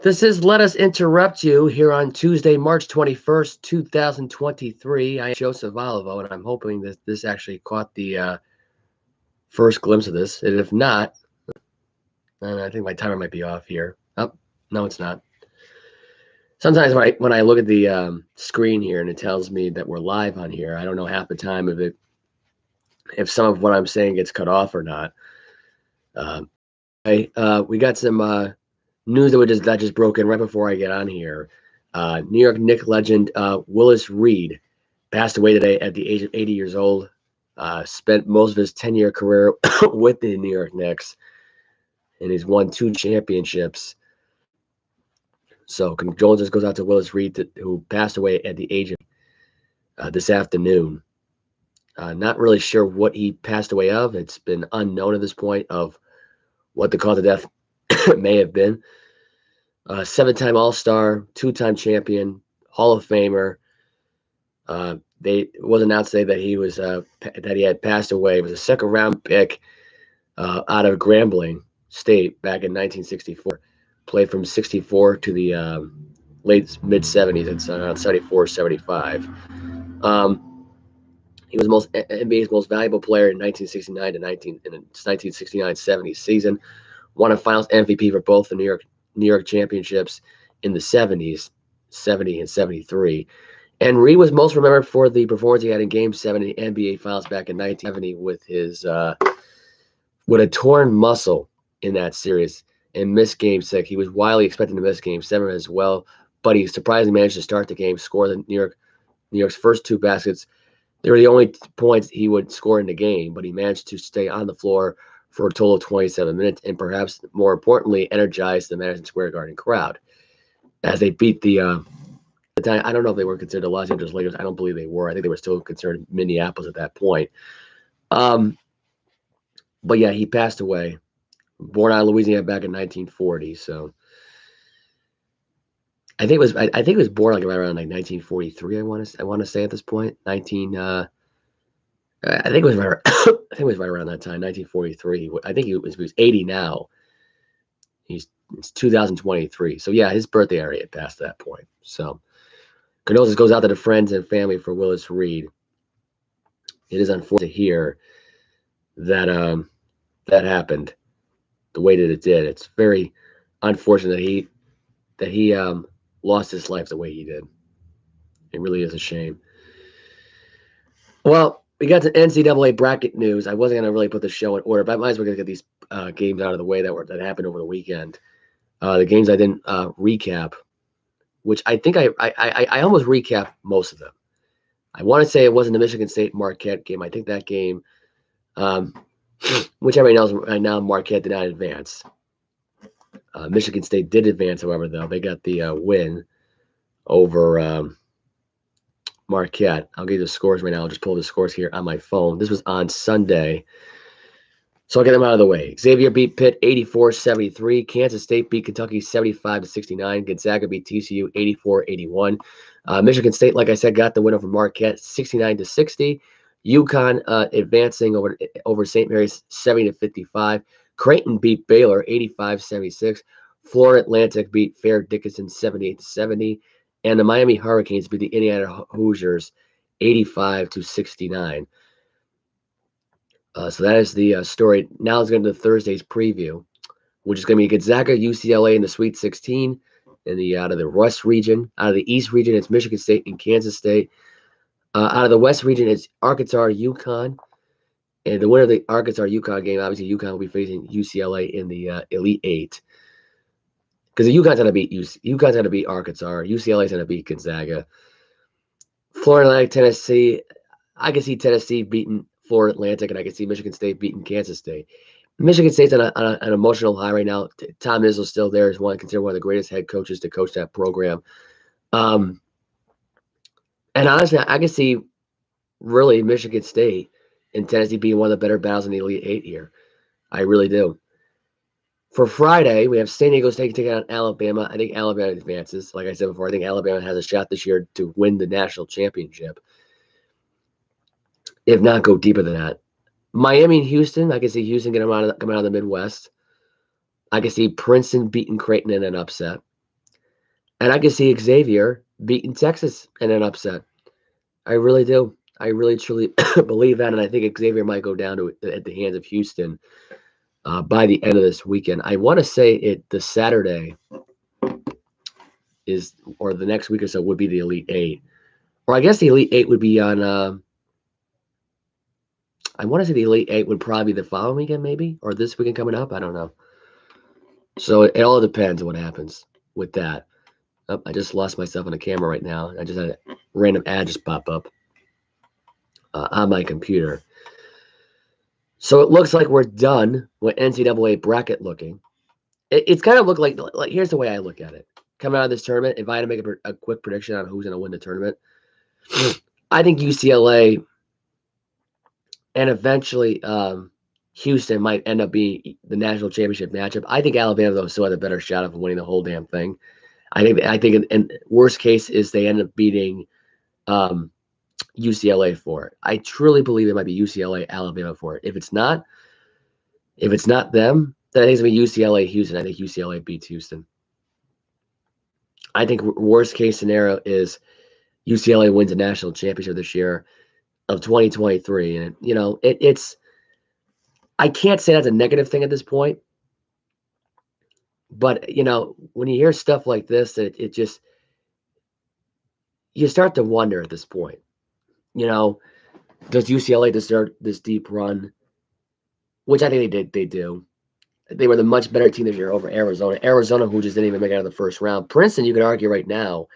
This is Let Us Interrupt You here on Tuesday, March 21st, 2023. I am Joseph Olivo, and I'm hoping that this actually caught the first glimpse of this. And if not, then I think my timer might be off here. Oh, no, it's not. Sometimes when I look at the screen here and it tells me that we're live on here, I don't know half the time if some of what I'm saying gets cut off or not. We got some news that just broke in right before I get on here. New York Knicks legend Willis Reed passed away today at the age of 80 years old. Spent most of his 10-year career with the New York Knicks, and he's won 2 championships. So condolences goes out to Willis Reed, who passed away at the age of this afternoon. Not really sure what he passed away of. It's been unknown at this point of what the cause of death may have been. 7-time All-Star, 2-time champion, Hall of Famer. It was announced today that he had passed away. It was a second-round pick out of Grambling State back in 1964. Played from 64 to the late mid-70s. It's around 74, 75. He was NBA's most valuable player in 1969 to 1969-70 season. Won a Finals MVP for both the New York championships in the 70s, 70 and 73. And Reed was most remembered for the performance he had in Game 7 in the NBA Finals back in 1970 with a torn muscle in that series and missed Game 6. He was widely expected to miss Game 7 as well, but he surprisingly managed to start the game, score the New York's first 2 baskets. They were the only points he would score in the game, but he managed to stay on the floor for a total of 27 minutes, and perhaps more importantly, energized the Madison Square Garden crowd as they beat the time. I don't know if they were considered the Los Angeles Lakers. I don't believe they were. I think they were still considered Minneapolis at that point. But yeah, he passed away. Born out of Louisiana back in 1940. So I think it was born like right around like 1943. I want to say at this point, I think it was right. I think it was right around that time, 1943. I think he was 80 now. It's 2023. So yeah, his birthday already had passed that point. So condolences goes out to the friends and family for Willis Reed. It is unfortunate to hear that that happened the way that it did. It's very unfortunate that he lost his life the way he did. It really is a shame. Well, we got the NCAA bracket news. I wasn't going to really put the show in order, but I might as well get these games out of the way that happened over the weekend. The games I didn't recap, which I think I almost recapped most of them. I want to say it wasn't the Michigan State Marquette game. I think that game, which everybody knows right now, Marquette did not advance. Michigan State did advance, however, though. They got the win over Marquette. I'll give you the scores right now. I'll just pull the scores here on my phone. This was on Sunday. So I'll get them out of the way. Xavier beat Pitt 84-73. Kansas State beat Kentucky 75-69. Gonzaga beat TCU 84-81. Michigan State, like I said, got the win over Marquette 69-60. UConn advancing over St. Mary's 70-55. Creighton beat Baylor 85-76. Florida Atlantic beat Fair Dickinson 78-70. And the Miami Hurricanes beat the Indiana Hoosiers 85-69. So that is the story. Now let's go into Thursday's preview, which is going to be Gonzaga, UCLA in the Sweet 16. Out of the West region. Out of the East region, it's Michigan State and Kansas State. Out of the West region, it's Arkansas, UConn. And the winner of the Arkansas-UConn game, obviously UConn will be facing UCLA in the Elite Eight. Because the UConn's going to beat Arkansas. UCLA's going to beat Gonzaga. Florida Atlantic, Tennessee. I can see Tennessee beating Florida Atlantic, and I can see Michigan State beating Kansas State. Michigan State's on an emotional high right now. Tom Izzo's still there. Is considered one of the greatest head coaches to coach that program. And honestly, I can see really Michigan State and Tennessee being one of the better battles in the Elite Eight here. I really do. For Friday, we have San Diego State taking on Alabama. I think Alabama advances. Like I said before, I think Alabama has a shot this year to win the national championship, if not go deeper than that. Miami and Houston, I can see Houston coming out of the Midwest. I can see Princeton beating Creighton in an upset. And I can see Xavier beating Texas in an upset. I really do. I really truly believe that, and I think Xavier might go down to at the hands of Houston by the end of this weekend. I want to say the Saturday is, or the next week or so would be the Elite Eight, or I guess the Elite Eight would be on. I want to say the Elite Eight would probably be the following weekend, maybe, or this weekend coming up. I don't know. So it all depends on what happens with that. Oh, I just lost myself on the camera right now. I just had a random ad just pop up on my computer. So it looks like we're done with NCAA bracket looking. It's kind of look like here's the way I look at it. Coming out of this tournament, if I had to make a quick prediction on who's going to win the tournament, I think UCLA and eventually Houston might end up being the national championship matchup. I think Alabama though still had a better shot of winning the whole damn thing. I think in worst case is they end up beating UCLA for it. I truly believe it might be UCLA Alabama for it. If it's not them, then I think it's gonna be UCLA Houston. I think UCLA beats Houston. I think worst case scenario is UCLA wins a national championship this year of 2023, and it's. I can't say that's a negative thing at this point, but when you hear stuff like this, it just you start to wonder at this point. Does UCLA deserve this deep run? Which I think they did. They do. They were the much better team this year over Arizona. Arizona, who just didn't even make it out of the first round. Princeton, you could argue right now,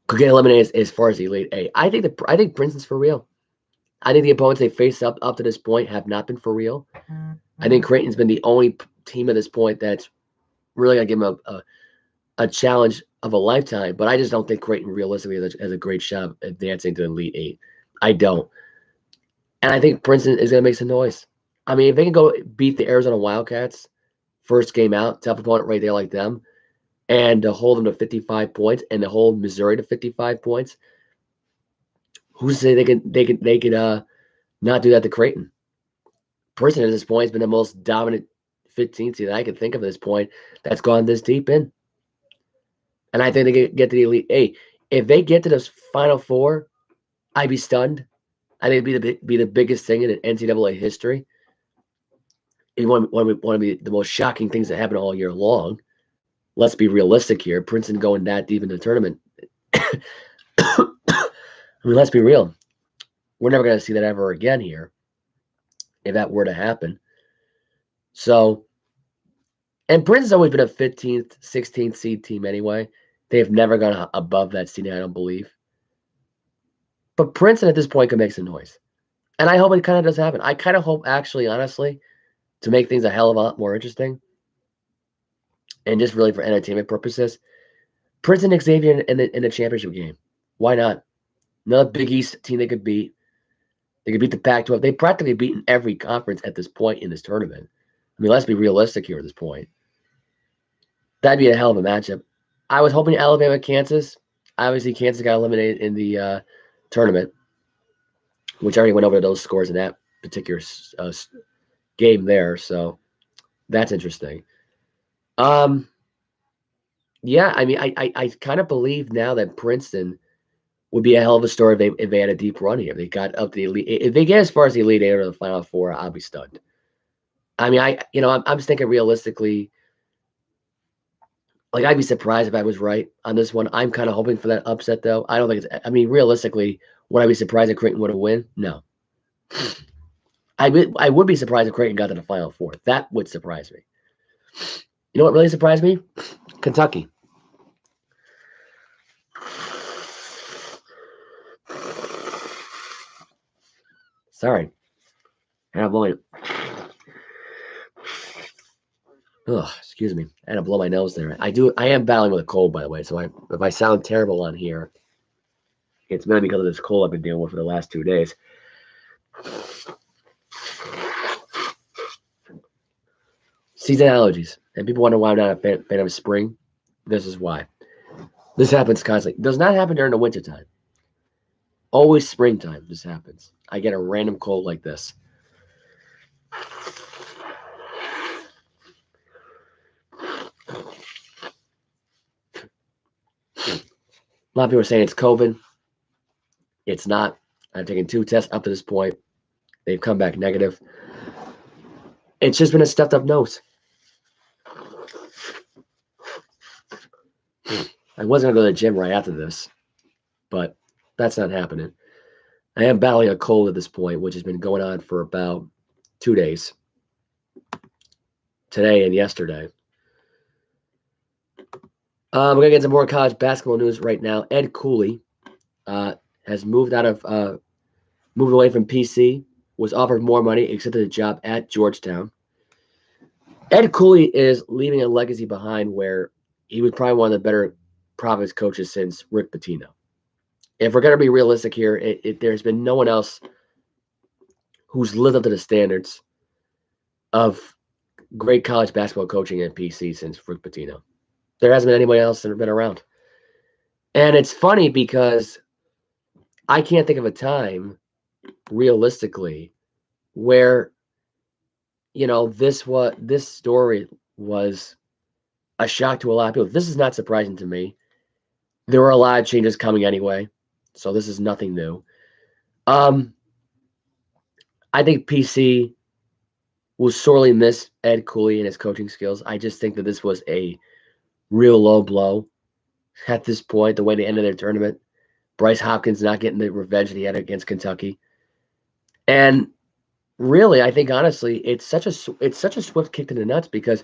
could get eliminated as far as the Elite Eight. I think Princeton's for real. I think the opponents they faced up to this point have not been for real. I think Creighton's been the only team at this point that's really gonna give them a challenge of a lifetime. But I just don't think Creighton realistically has a great shot of advancing to the Elite Eight. I don't. And I think Princeton is gonna make some noise. I mean, if they can go beat the Arizona Wildcats first game out, tough opponent right there like them, and to hold them to 55 points and to hold Missouri to 55 points, who's to say they could not do that to Creighton? Princeton at this point has been the most dominant 15th seed that I can think of at this point that's gone this deep in. And I think they can get to the Elite Eight. If they get to those Final Four, I'd be stunned. I think it'd be the biggest thing in NCAA history. It want to be the most shocking things that happen all year long. Let's be realistic here. Princeton going that deep in the tournament. I mean, let's be real. We're never going to see that ever again here if that were to happen. So, and Princeton's always been a 15th, 16th seed team anyway. They have never gone above that seed, I don't believe. But Princeton at this point can make some noise. And I hope it kind of does happen. I kind of hope, actually, honestly, to make things a hell of a lot more interesting, and just really for entertainment purposes, Princeton and Xavier in the championship game. Why not? Another Big East team they could beat. They could beat the Pac-12. They've practically beaten every conference at this point in this tournament. I mean, let's be realistic here at this point. That'd be a hell of a matchup. I was hoping Alabama, Kansas. Obviously, Kansas got eliminated in the tournament, which I already went over those scores in that particular game there. So that's interesting. Yeah, I mean, I kind of believe now that Princeton would be a hell of a story if they had a deep run here. They got up the Elite. If they get as far as the Elite Eight or the Final Four, I'll be stunned. I mean, I'm just thinking realistically. Like, I'd be surprised if I was right on this one. I'm kind of hoping for that upset, though. I don't think it's. I mean, realistically, would I be surprised if Creighton would have win? No. I would be surprised if Creighton got to the Final Four. That would surprise me. You know what really surprised me? Kentucky. Sorry. I had to blow my. Oh, excuse me. I had to blow my nose there. I am battling with a cold, by the way. So if I sound terrible on here, it's mainly because of this cold I've been dealing with for the last 2 days. Season allergies. And people wonder why I'm not a fan of spring. This is why. This happens constantly. It does not happen during the wintertime. Always springtime this happens. I get a random cold like this. A lot of people are saying it's COVID. It's not. I've taken 2 tests up to this point. They've come back negative. It's just been a stuffed up nose. I wasn't going to go to the gym right after this, but that's not happening. I am battling a cold at this point, which has been going on for about 2 days. Today and yesterday. We're going to get some more college basketball news right now. Ed Cooley has moved away from PC, was offered more money, accepted a job at Georgetown. Ed Cooley is leaving a legacy behind where he was probably one of the better Providence coaches since Rick Pitino. If we're going to be realistic here, there's been no one else who's lived up to the standards of great college basketball coaching at PC since Rick Pitino. There hasn't been anybody else that has been around. And it's funny because I can't think of a time, realistically, where this story was a shock to a lot of people. This is not surprising to me. There were a lot of changes coming anyway, so this is nothing new. I think PC will sorely miss Ed Cooley and his coaching skills. I just think that this was a real low blow at this point, the way they ended their tournament. Bryce Hopkins not getting the revenge that he had against Kentucky. And really, I think honestly, it's such a swift kick to the nuts because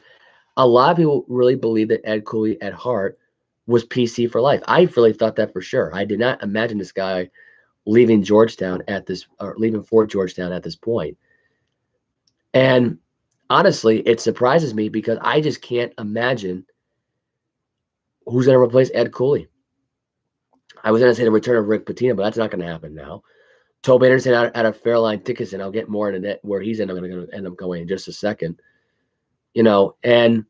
a lot of people really believe that Ed Cooley at heart was PC for life. I really thought that for sure. I did not imagine this guy leaving for Georgetown at this point. And honestly, it surprises me because I just can't imagine who's going to replace Ed Cooley. I was going to say the return of Rick Pitino, but that's not going to happen now. Tobin Anderson out of Fairline Dickinson. I'll get more into that where he's going to end up going in just a second. And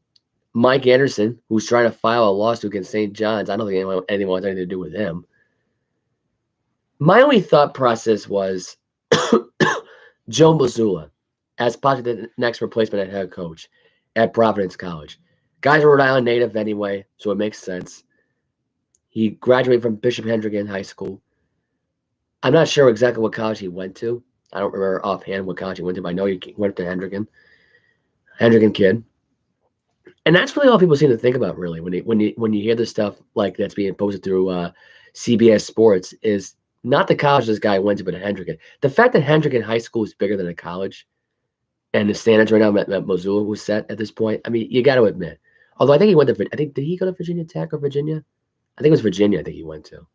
Mike Anderson, who's trying to file a lawsuit against St. John's. I don't think anyone wants anything to do with him. My only thought process was Joe Mazzulla as possibly the next replacement at head coach at Providence College. Guy's a Rhode Island native anyway, so it makes sense. He graduated from Bishop Hendricken High School. I'm not sure exactly what college he went to. I don't remember offhand what college he went to, but I know he went to Hendricken kid. And that's really all people seem to think about, really, when you hear this stuff like that's being posted through CBS Sports, is not the college this guy went to, but Hendricken. The fact that Hendricken High School is bigger than a college, and the standards right now that Mazzulla was set at this point, I mean, you got to admit. Although I think he went to, did he go to Virginia Tech or Virginia? I think it was Virginia. I think he went to.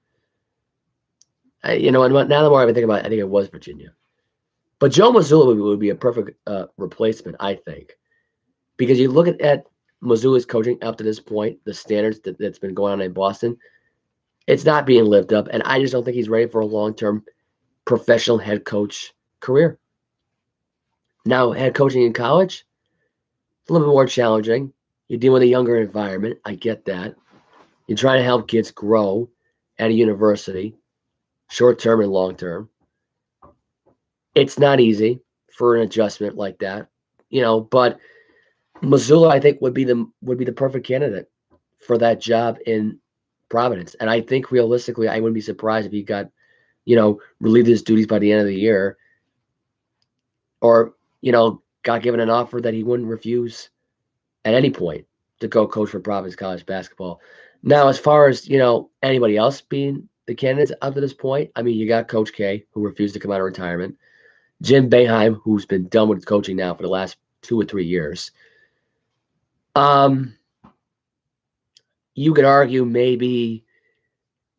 And now the more I think about it, I think it was Virginia. But Joe Mazzulla would be a perfect replacement, I think, because you look at Mazzulla's coaching up to this point, the standards that's been going on in Boston, it's not being lived up, and I just don't think he's ready for a long-term professional head coach career. Now, head coaching in college, it's a little bit more challenging. You're dealing with a younger environment. I get that. You're trying to help kids grow at a university, short-term and long-term. It's not easy for an adjustment like that, but Mazzulla, I think, would be the perfect candidate for that job in Providence. And I think realistically, I wouldn't be surprised if he got, relieved his duties by the end of the year, or, got given an offer that he wouldn't refuse at any point to go coach for Providence College basketball. Now, as far as, anybody else being the candidates up to this point, I mean, you got Coach K, who refused to come out of retirement. Jim Boeheim, who's been done with coaching now for the last 2 or 3 years. You could argue maybe,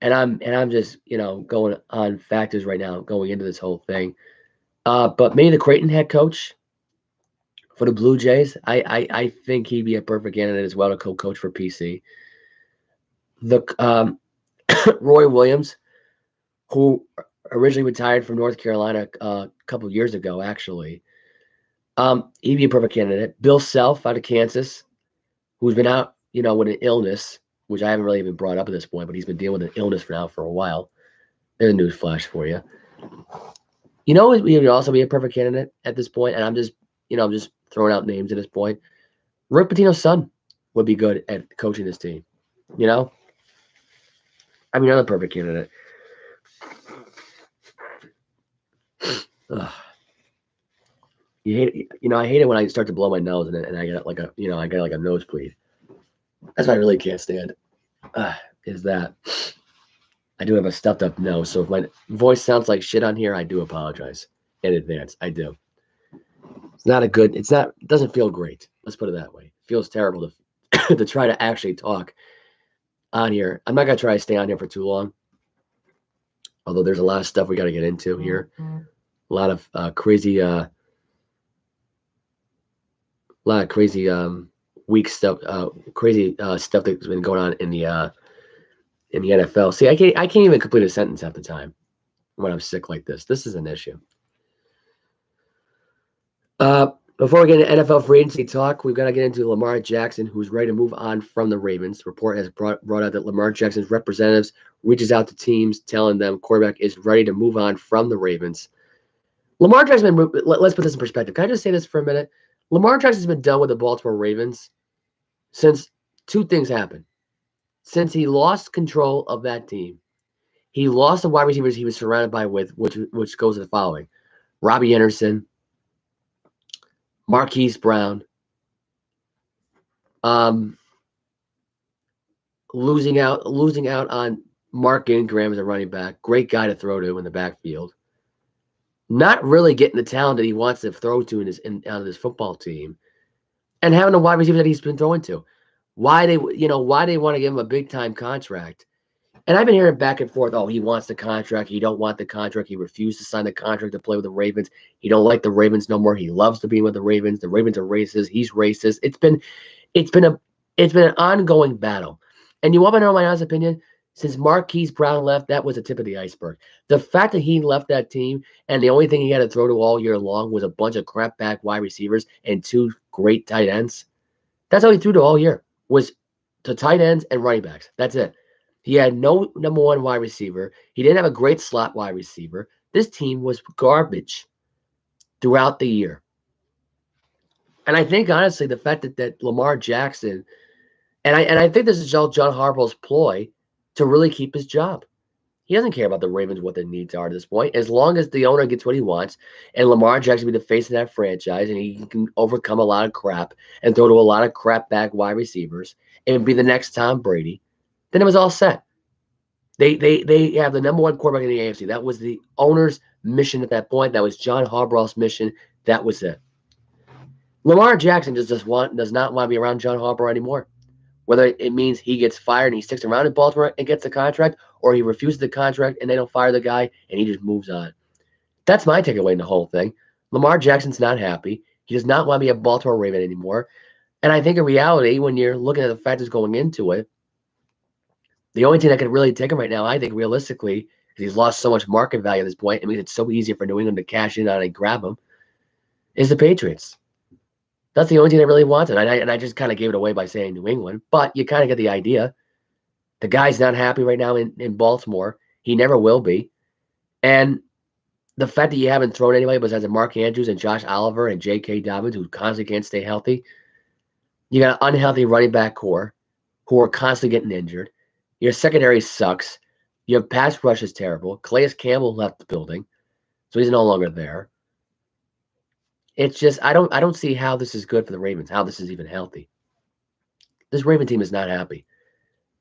and I'm just going on factors right now going into this whole thing, but maybe the Creighton head coach for the Blue Jays, I think he'd be a perfect candidate as well to co-coach for PC. The Roy Williams, who originally retired from North Carolina a couple of years ago, actually, he'd be a perfect candidate. Bill Self out of Kansas, who's been out, with an illness, which I haven't really even brought up at this point, but he's been dealing with an illness for a while. There's a news flash for you. He would also be a perfect candidate at this point, and I'm just throwing out names at this point. Rick Pitino's son would be good at coaching this team, I mean, another perfect candidate. Ugh. You hate, I hate it when I start to blow my nose and I get like a nosebleed. That's what I really can't stand. Is that I do have a stuffed up nose, so if my voice sounds like shit on here, I do apologize in advance. I do. It doesn't feel great. Let's put it that way. It feels terrible to to try to actually talk on here. I'm not gonna try to stay on here for too long. Although there's a lot of stuff we got to get into here. A lot of crazy weak stuff, crazy stuff that's been going on in the NFL. See, I can't even complete a sentence half the time when I'm sick like this. This is an issue. Before we get into NFL free agency talk, we've got to get into Lamar Jackson, who's ready to move on from the Ravens. The report has brought out that Lamar Jackson's representatives reaches out to teams telling them quarterback is ready to move on from the Ravens. Lamar Jackson, let's put this in perspective. Can I just say this for a minute? Lamar Jackson's been done with the Baltimore Ravens since two things happened. Since he lost control of that team, he lost the wide receivers he was surrounded by which goes to the following: Robbie Anderson, Marquise Brown, losing out on Mark Ingram as a running back, great guy to throw to in the backfield. Not really getting the talent that he wants to throw to on his football team, and having a wide receiver that he's been throwing to. Why they want to give him a big time contract? And I've been hearing back and forth. Oh, he wants the contract. He don't want the contract. He refused to sign the contract to play with the Ravens. He don't like the Ravens no more. He loves to be with the Ravens. The Ravens are racist. He's racist. It's been an ongoing battle. And you want to know my honest opinion? Since Marquise Brown left, that was the tip of the iceberg. The fact that he left that team and the only thing he had to throw to all year long was a bunch of crap back wide receivers and two great tight ends. That's all he threw to all year, was to tight ends and running backs. That's it. He had no number one wide receiver. He didn't have a great slot wide receiver. This team was garbage throughout the year. And I think, honestly, the fact that Lamar Jackson, and I think this is John Harbaugh's ploy to really keep his job. He doesn't care about the Ravens, what their needs are at this point. As long as the owner gets what he wants and Lamar Jackson be the face of that franchise and he can overcome a lot of crap and throw to a lot of crap back wide receivers and be the next Tom Brady, then it was all set. They have the number one quarterback in the AFC. That was the owner's mission at that point. That was John Harbaugh's mission. That was it. Lamar Jackson does not want to be around John Harbaugh anymore. Whether it means he gets fired and he sticks around in Baltimore and gets the contract, or he refuses the contract and they don't fire the guy and he just moves on. That's my takeaway in the whole thing. Lamar Jackson's not happy. He does not want to be a Baltimore Raven anymore. And I think in reality, when you're looking at the factors going into it, the only team that can really take him right now, I think realistically, because he's lost so much market value at this point, it makes it so easy for New England to cash in on and grab him, is the Patriots. That's the only team that really wants it. And I just kind of gave it away by saying New England, but you kind of get the idea. The guy's not happy right now in Baltimore. He never will be. And the fact that you haven't thrown anybody besides Mark Andrews and Josh Oliver and J.K. Dobbins, who constantly can't stay healthy, you got an unhealthy running back core who are constantly getting injured. Your secondary sucks. Your pass rush is terrible. Calais Campbell left the building, so he's no longer there. It's just I don't see how this is good for the Ravens, how this is even healthy. This Raven team is not happy.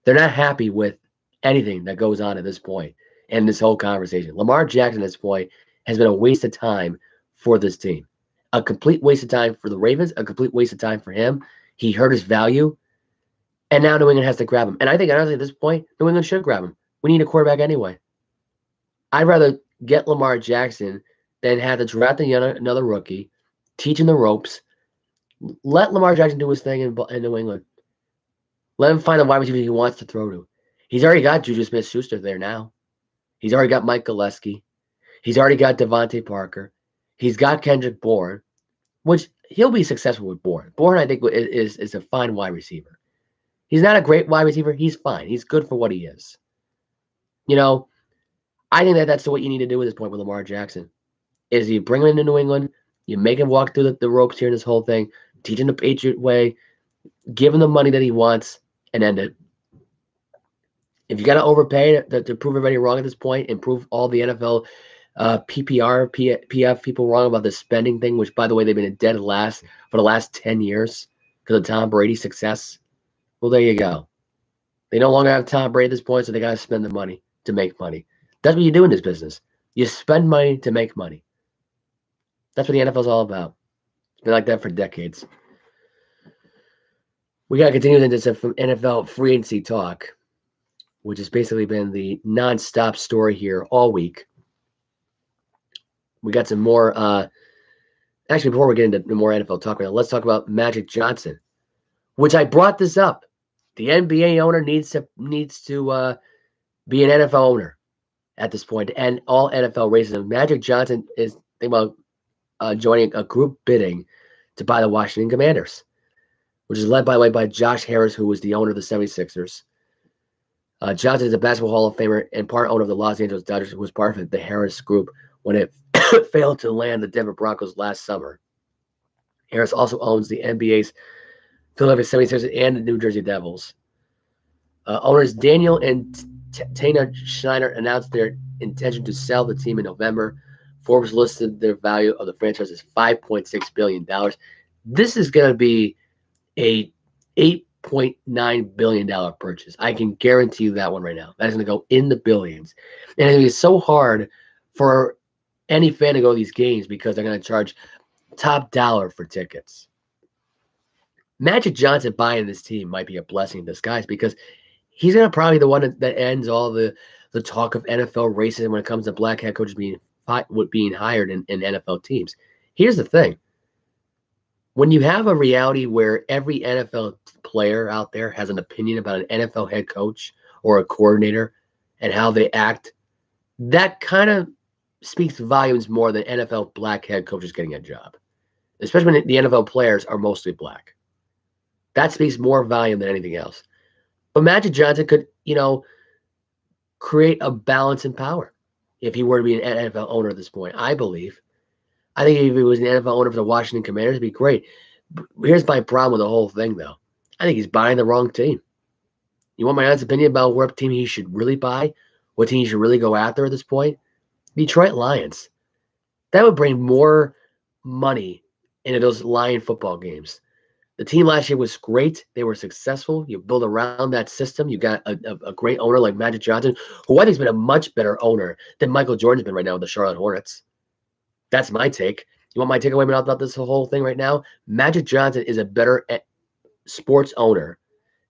They're not happy with anything that goes on at this point in this whole conversation. Lamar Jackson at this point has been a waste of time for this team. A complete waste of time for the Ravens, a complete waste of time for him. He hurt his value, and now New England has to grab him. And I think, honestly, at this point, New England should grab him. We need a quarterback anyway. I'd rather get Lamar Jackson than have to draft another rookie, teach him the ropes. Let Lamar Jackson do his thing in New England. Let him find the wide receiver he wants to throw to. He's already got Juju Smith-Schuster there now. He's already got Mike Gillespie. He's already got Devontae Parker. He's got Kendrick Bourne, which he'll be successful with Bourne. Bourne, I think, is a fine wide receiver. He's not a great wide receiver. He's fine. He's good for what he is. I think that's what you need to do at this point with Lamar Jackson. Is you bring him into New England, you make him walk through the ropes here in this whole thing, teach him the Patriot way, give him the money that he wants, and end it. If you got to overpay to prove everybody wrong at this point and prove all the NFL PF people wrong about the spending thing, which, by the way, they've been dead last for the last 10 years because of Tom Brady's success. Well, there you go. They no longer have Tom Brady at this point, so they got to spend the money to make money. That's what you do in this business. You spend money to make money. That's what the NFL is all about. It's been like that for decades. We got to continue into some NFL free agency talk, which has basically been the nonstop story here all week. We got some more. Actually, before we get into more NFL talk, let's talk about Magic Johnson, which I brought this up. The NBA owner needs to be an NFL owner at this point to end all NFL racism. Magic Johnson is thinking about joining a group bidding to buy the Washington Commanders, which is led, by the way, by Josh Harris, who was the owner of the 76ers. Johnson is a basketball Hall of Famer and part owner of the Los Angeles Dodgers, who was part of the Harris group when it failed to land the Denver Broncos last summer. Harris also owns the NBA's Philadelphia 76ers and the New Jersey Devils. Owners Daniel and Tana Schneider announced their intention to sell the team in November. Forbes listed their value of the franchise as $5.6 billion. This is going to be a $8.9 billion purchase. I can guarantee you that one right now. That is going to go in the billions. And it's going to be so hard for any fan to go to these games because they're going to charge top dollar for tickets. Magic Johnson buying this team might be a blessing in disguise because he's going to probably be the one that ends all the talk of NFL racism when it comes to black head coaches being hired in NFL teams. Here's the thing. When you have a reality where every NFL player out there has an opinion about an NFL head coach or a coordinator and how they act, that kind of speaks volumes more than NFL black head coaches getting a job, especially when the NFL players are mostly black. That speaks more volume than anything else. But Magic Johnson could, create a balance in power if he were to be an NFL owner at this point, I believe. I think if he was an NFL owner for the Washington Commanders, it'd be great. But here's my problem with the whole thing, though. I think he's buying the wrong team. You want my honest opinion about what team he should really buy? What team he should really go after at this point? Detroit Lions. That would bring more money into those Lion football games. The team last year was great. They were successful. You build around that system. You got a great owner like Magic Johnson, who I think has been a much better owner than Michael Jordan's been right now with the Charlotte Hornets. That's my take. You want my takeaway about this whole thing right now? Magic Johnson is a better sports owner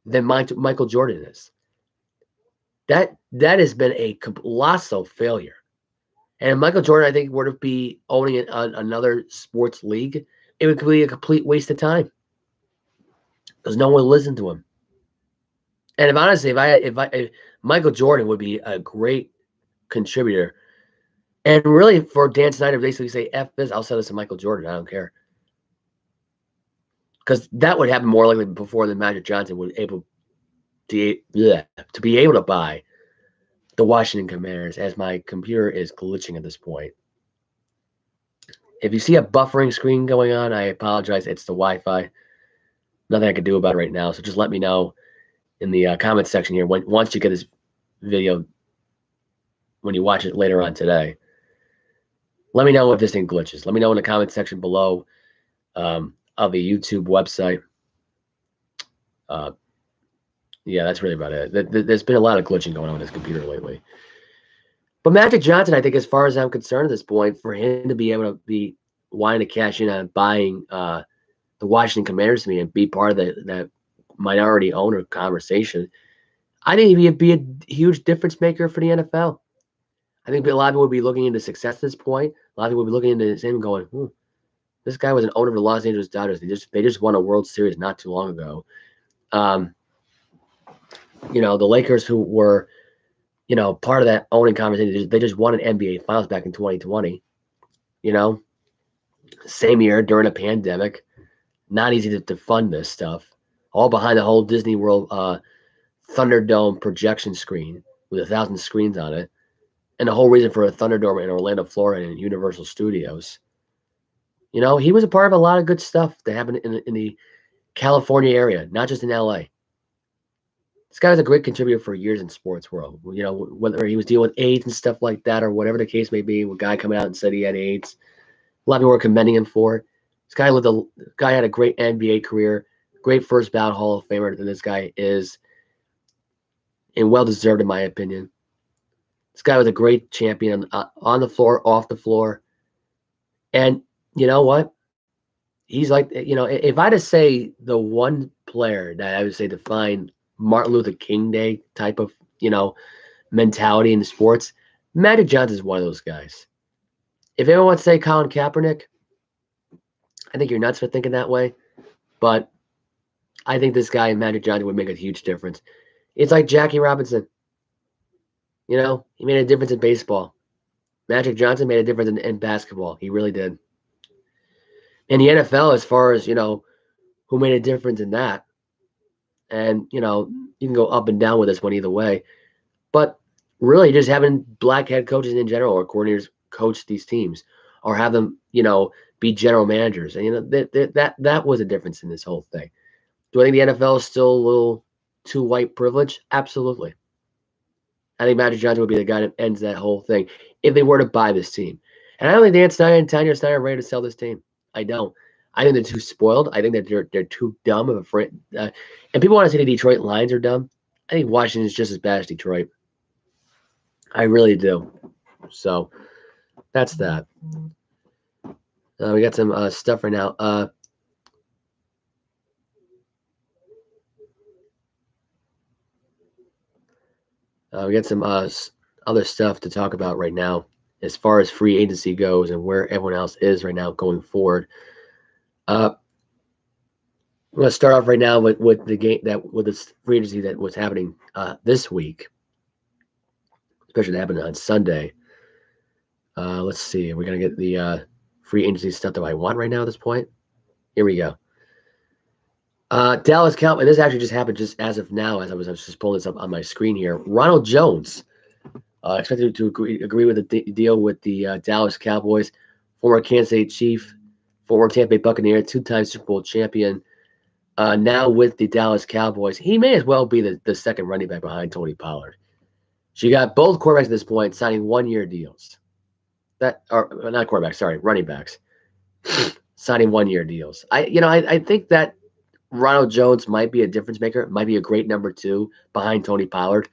than Michael Jordan is. That has been a colossal failure. And if Michael Jordan, I think, were to be owning another sports league, it would be a complete waste of time because no one would listen to him. And if honestly, if Michael Jordan would be a great contributor. And really, for Dan Snyder to basically say, F this, I'll sell this to Michael Jordan. I don't care. Because that would happen more likely before than Magic Johnson would able to be able to buy the Washington Commanders, as my computer is glitching at this point. If you see a buffering screen going on, I apologize. It's the Wi-Fi. Nothing I can do about it right now. So just let me know in the comment section here once you get this video, when you watch it later on today. Let me know if this thing glitches. Let me know in the comment section below of the YouTube website. Yeah, that's really about it. There's been a lot of glitching going on with this computer lately. But Magic Johnson, I think, as far as I'm concerned at this point, for him to be able to be wanting to cash in on buying the Washington Commanders to me and be part of that minority owner conversation, I think he'd be a huge difference maker for the NFL. I think a lot of people would be looking into success at this point. A lot of people would be looking into him going, this guy was an owner of the Los Angeles Dodgers. They just won a World Series not too long ago. The Lakers, who were, part of that owning conversation, they just won an NBA Finals back in 2020. Same year during a pandemic. Not easy to fund this stuff. All behind the whole Disney World Thunderdome projection screen with 1,000 screens on it. And the whole reason for a Thunderdome in Orlando, Florida, and Universal Studios. He was a part of a lot of good stuff that happened in the California area, not just in LA. This guy was a great contributor for years in sports world. You know, whether he was dealing with AIDS and stuff like that, or whatever the case may be. A guy coming out and said he had AIDS. A lot of people were commending him for it. This guy had a great NBA career, great first ballot Hall of Famer that this guy is, and well deserved in my opinion. This guy was a great champion on the floor, off the floor, and you know what? He's like, you know, if I had to say the one player that I would say defined Martin Luther King Day type of, you know, mentality in sports, Magic Johnson is one of those guys. If anyone wants to say Colin Kaepernick, I think you're nuts for thinking that way. But I think this guy, Magic Johnson, would make a huge difference. It's like Jackie Robinson. You know, he made a difference in baseball. Magic Johnson made a difference in basketball. He really did. In the NFL, as far as, you know, who made a difference in that, and, you know, you can go up and down with this one either way. But really, just having black head coaches in general or coordinators coach these teams or have them, you know, be general managers. And, you know, that was a difference in this whole thing. Do I think the NFL is still a little too white privileged? Absolutely. I think Magic Johnson would be the guy that ends that whole thing if they were to buy this team. And I don't think Dan Snyder and Tanya Snyder are ready to sell this team. I don't. I think they're too spoiled. I think that they're too dumb of a friend. And people want to say the Detroit Lions are dumb. I think Washington is just as bad as Detroit. I really do. So that's that. We got some stuff right now. We got some other stuff to talk about right now as far as free agency goes and where everyone else is right now going forward. I'm going to start off right now with the game with this free agency that was happening this week, especially that happened on Sunday. Let's see. We're going to get the free agency stuff that I want right now at this point. Here we go. Dallas Cowboys. This actually just happened just as of now, as I was just pulling this up on my screen here. Ronald Jones expected to agree with the deal with the Dallas Cowboys. Former Kansas City Chief, former Tampa Bay Buccaneer, two-time Super Bowl champion. Now with the Dallas Cowboys, he may as well be the second running back behind Tony Pollard. So you got both quarterbacks at this point signing one-year deals. That are not quarterbacks, sorry, running backs signing one-year deals. I think that Ronald Jones might be a difference maker, might be a great number two behind Tony Pollard.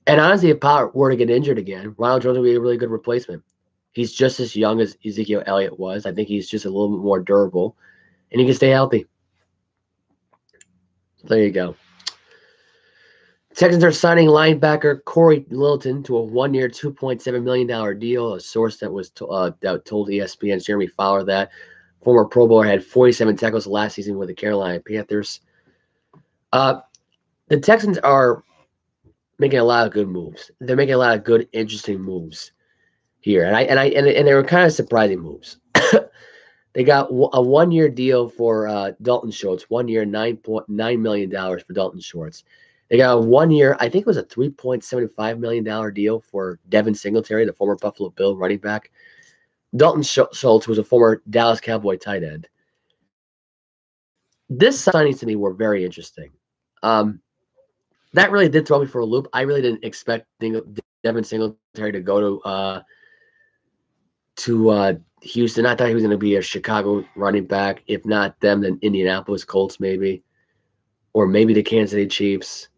And honestly, if Pollard were to get injured again, Ronald Jones would be a really good replacement. He's just as young as Ezekiel Elliott was. I think he's just a little bit more durable, and he can stay healthy. There you go. Texans are signing linebacker Corey Littleton to a one-year, $2.7 million deal. A source that was that told ESPN's Jeremy Fowler that former Pro Bowler had 47 tackles last season with the Carolina Panthers. The Texans are making a lot of good moves. They're making a lot of good, interesting moves here, and they were kind of surprising moves. They got a one-year deal for Dalton Schultz. 1 year, $9.9 million for Dalton Schultz. They got a 1 year, I think it was a $3.75 million deal for Devin Singletary, the former Buffalo Bill running back. Dalton Schultz was a former Dallas Cowboy tight end. This signings to me were very interesting. That really did throw me for a loop. I really didn't expect Devin Singletary to go to Houston. I thought he was going to be a Chicago running back. If not them, then Indianapolis Colts maybe, or maybe the Kansas City Chiefs,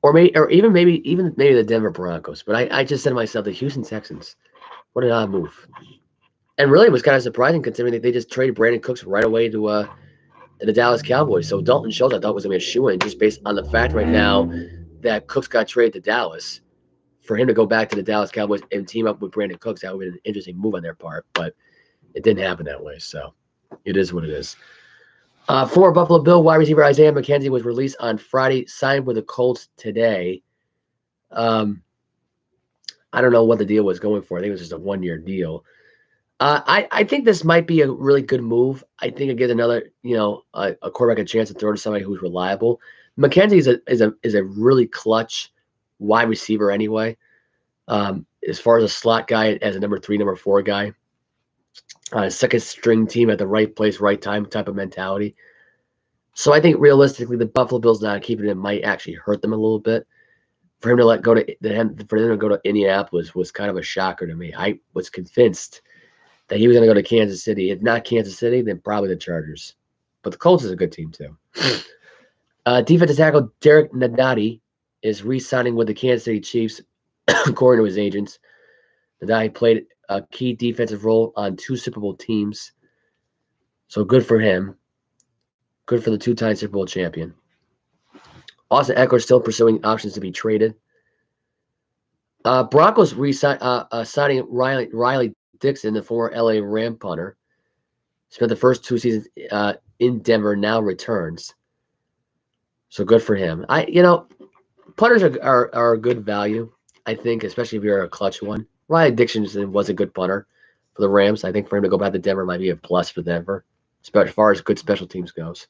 or even maybe the Denver Broncos. But I just said to myself, the Houston Texans, what an odd move. And really, it was kind of surprising considering that they just traded Brandon Cooks right away to the Dallas Cowboys. So Dalton Schultz, I thought, was going to be a shoo-in just based on the fact right now that Cooks got traded to Dallas. For him to go back to the Dallas Cowboys and team up with Brandon Cooks, that would be an interesting move on their part, but it didn't happen that way. So it is what it is. Former Buffalo Bill wide receiver Isaiah McKenzie was released on Friday, signed with the Colts today. I don't know what the deal was going for. I think it was just a one-year deal. I think this might be a really good move. I think it gives another, a quarterback a chance to throw to somebody who's reliable. McKenzie is a really clutch wide receiver anyway. As far as a slot guy, as a number 3, number 4 guy, second string team at the right place, right time type of mentality. So I think realistically, the Buffalo Bills not keeping it might actually hurt them a little bit. For him to for them to go to Indianapolis was kind of a shocker to me. I was convinced that he was going to go to Kansas City. If not Kansas City, then probably the Chargers. But the Colts is a good team too. Defensive tackle Derek Nadati is re-signing with the Kansas City Chiefs, according to his agents. Nadati played a key defensive role on 2 Super Bowl teams. So good for him. Good for the 2-time Super Bowl champion. Austin Eckler still pursuing options to be traded. Broncos signing Riley Dixon, the former LA Ram punter. Spent the first 2 seasons in Denver, now returns. So good for him. Punters are a good value, I think, especially if you're a clutch one. Riley Dixon was a good punter for the Rams. I think for him to go back to Denver might be a plus for Denver, as far as good special teams goes.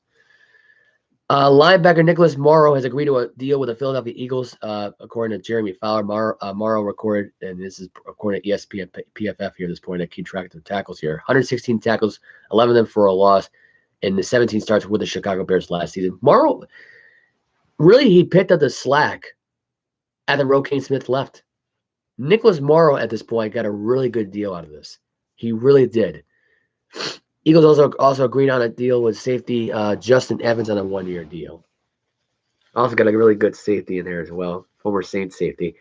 Linebacker Nicholas Morrow has agreed to a deal with the Philadelphia Eagles, according to Jeremy Fowler. Morrow recorded, and this is according to ESPN PFF here at this point. I keep track of the tackles here. 116 tackles, 11 of them for a loss, and the 17 starts with the Chicago Bears last season. Morrow, really, he picked up the slack after Roquan Smith left. Nicholas Morrow at this point got a really good deal out of this. He really did. Eagles also agreed on a deal with safety Justin Evans on a 1-year deal. Also got a really good safety in there as well, former Saints safety.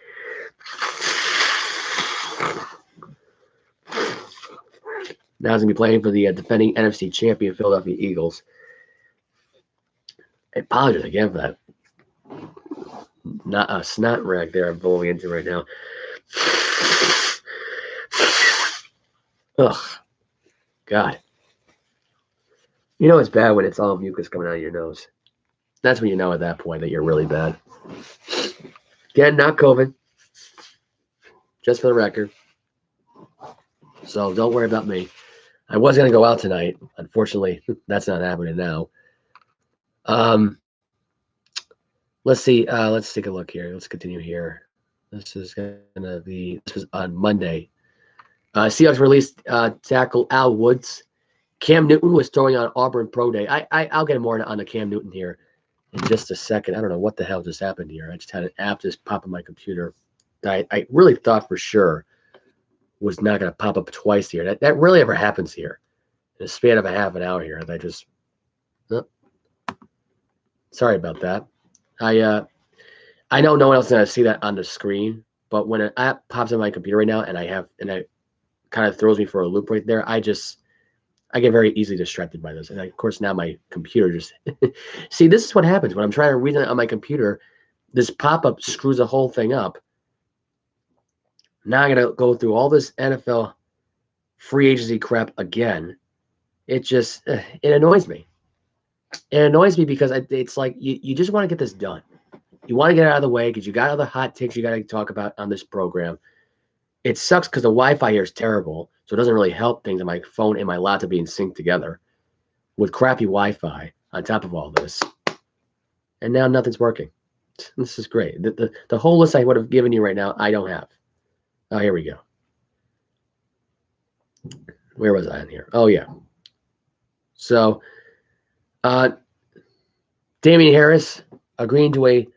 Now he's going to be playing for the defending NFC champion Philadelphia Eagles. I apologize again for that. Not a snot rag there I'm blowing into right now. Ugh. God. You know it's bad when it's all mucus coming out of your nose. That's when you know at that point that you're really bad. Again, not COVID. Just for the record. So don't worry about me. I was going to go out tonight. Unfortunately, that's not happening now. Let's see. Let's take a look here. Let's continue here. This was on Monday. Seahawks released tackle Al Woods. Cam Newton was throwing on Auburn Pro Day. I'll get more on the Cam Newton here in just a second. I don't know what the hell just happened here. I just had an app just pop on my computer that I really thought for sure was not going to pop up twice here. That really ever happens here in a span of a half an hour here. And I just, sorry about that. I know no one else is going to see that on the screen, but when an app pops on my computer right now and it kind of throws me for a loop right there, I get very easily distracted by this. And of course, now my computer just see, this is what happens when I'm trying to read it on my computer. This pop-up screws the whole thing up. Now I gotta go through all this NFL free agency crap again. It just it annoys me. It annoys me because it's like you just want to get this done. You want to get it out of the way because you got other hot takes you got to talk about on this program. It sucks because the Wi-Fi here is terrible, so it doesn't really help things on my phone and my laptop being synced together with crappy Wi-Fi on top of all this. And now nothing's working. This is great. The whole list I would have given you right now, I don't have. Oh, here we go. Where was I in here? Oh, yeah. So, Damien Harris agreeing to a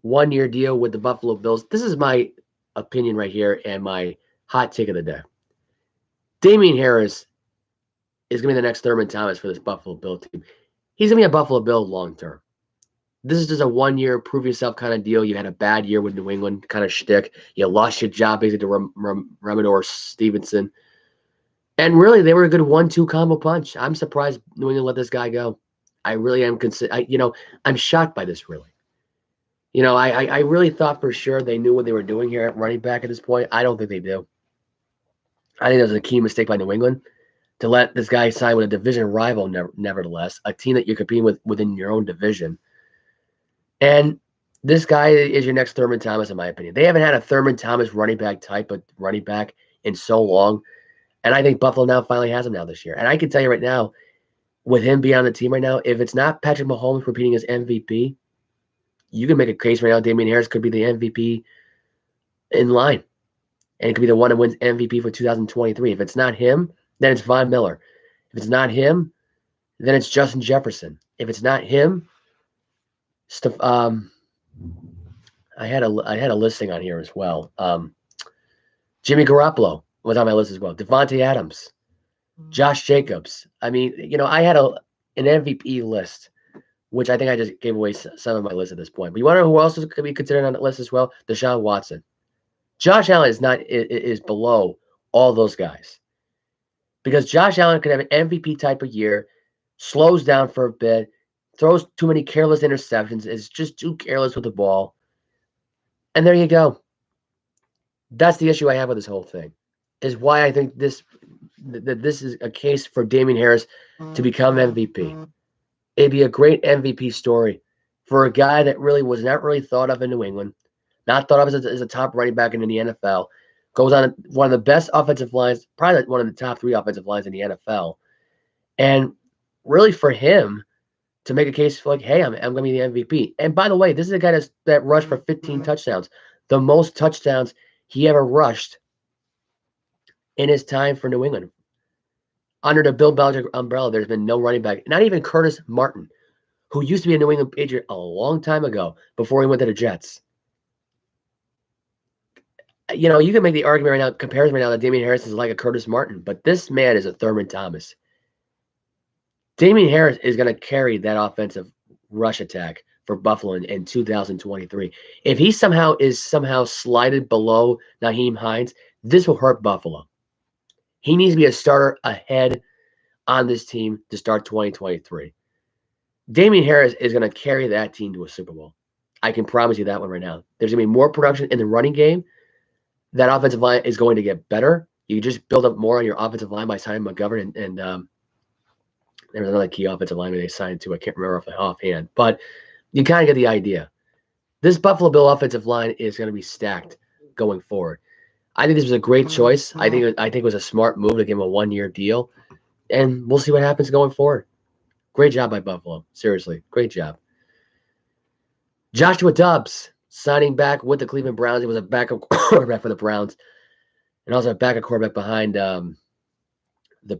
1-year deal with the Buffalo Bills. This is my opinion right here and my hot take of the day. Damien Harris is going to be the next Thurman Thomas for this Buffalo Bill team. He's going to be a Buffalo Bill long term. This is just a 1-year prove yourself kind of deal. You had a bad year with New England kind of shtick. You lost your job basically to Ramador Stevenson. And really, they were a good 1-2 combo punch. I'm surprised New England let this guy go. I really am. I'm shocked by this, really. I really thought for sure they knew what they were doing here at running back at this point. I don't think they do. I think that was a key mistake by New England to let this guy sign with a division rival, nevertheless, a team that you're competing with within your own division. And this guy is your next Thurman Thomas, in my opinion. They haven't had a Thurman Thomas running back type of running back in so long. And I think Buffalo now finally has him now this year. And I can tell you right now, with him being on the team right now, if it's not Patrick Mahomes repeating his MVP, you can make a case right now Damien Harris could be the MVP in line. And it could be the one that wins MVP for 2023. If it's not him, then it's Von Miller. If it's not him, then it's Justin Jefferson. if it's not him, I had a listing on here as well. Jimmy Garoppolo was on my list as well. Devontae Adams, Josh Jacobs. I mean, I had an MVP list, which I think I just gave away some of my list at this point. But you want to know who else could be considered on that list as well? Deshaun Watson. Josh Allen is below all those guys because Josh Allen could have an MVP type of year, slows down for a bit, throws too many careless interceptions, is just too careless with the ball, and there you go. That's the issue I have with this whole thing. Is why I think this is a case for Damien Harris to become MVP. It'd be a great MVP story for a guy that really was not really thought of in New England, not thought of as a top running back in the NFL, goes on one of the best offensive lines, probably one of the top 3 offensive lines in the NFL. And really for him to make a case for like, hey, I'm going to be the MVP. And by the way, this is a guy that rushed for 15 touchdowns, the most touchdowns he ever rushed in his time for New England. Under the Bill Belichick umbrella, there's been no running back, not even Curtis Martin, who used to be a New England Patriot a long time ago before he went to the Jets. You can make the argument right now, comparison right now, that Damien Harris is like a Curtis Martin, but this man is a Thurman Thomas. Damien Harris is going to carry that offensive rush attack for Buffalo in 2023. If he somehow slided below Nyheim Hines, this will hurt Buffalo. He needs to be a starter ahead on this team to start 2023. Damien Harris is going to carry that team to a Super Bowl. I can promise you that one right now. There's going to be more production in the running game. That offensive line is going to get better. You just build up more on your offensive line by signing McGovern and there was another key offensive lineman they signed to. I can't remember off the offhand, but you kind of get the idea. This Buffalo Bill offensive line is going to be stacked going forward. I think this was a great choice. I think it was a smart move to give him a 1-year deal, and we'll see what happens going forward. Great job by Buffalo. Seriously, great job. Joshua Dobbs signing back with the Cleveland Browns. He was a backup quarterback for the Browns and also a backup quarterback behind the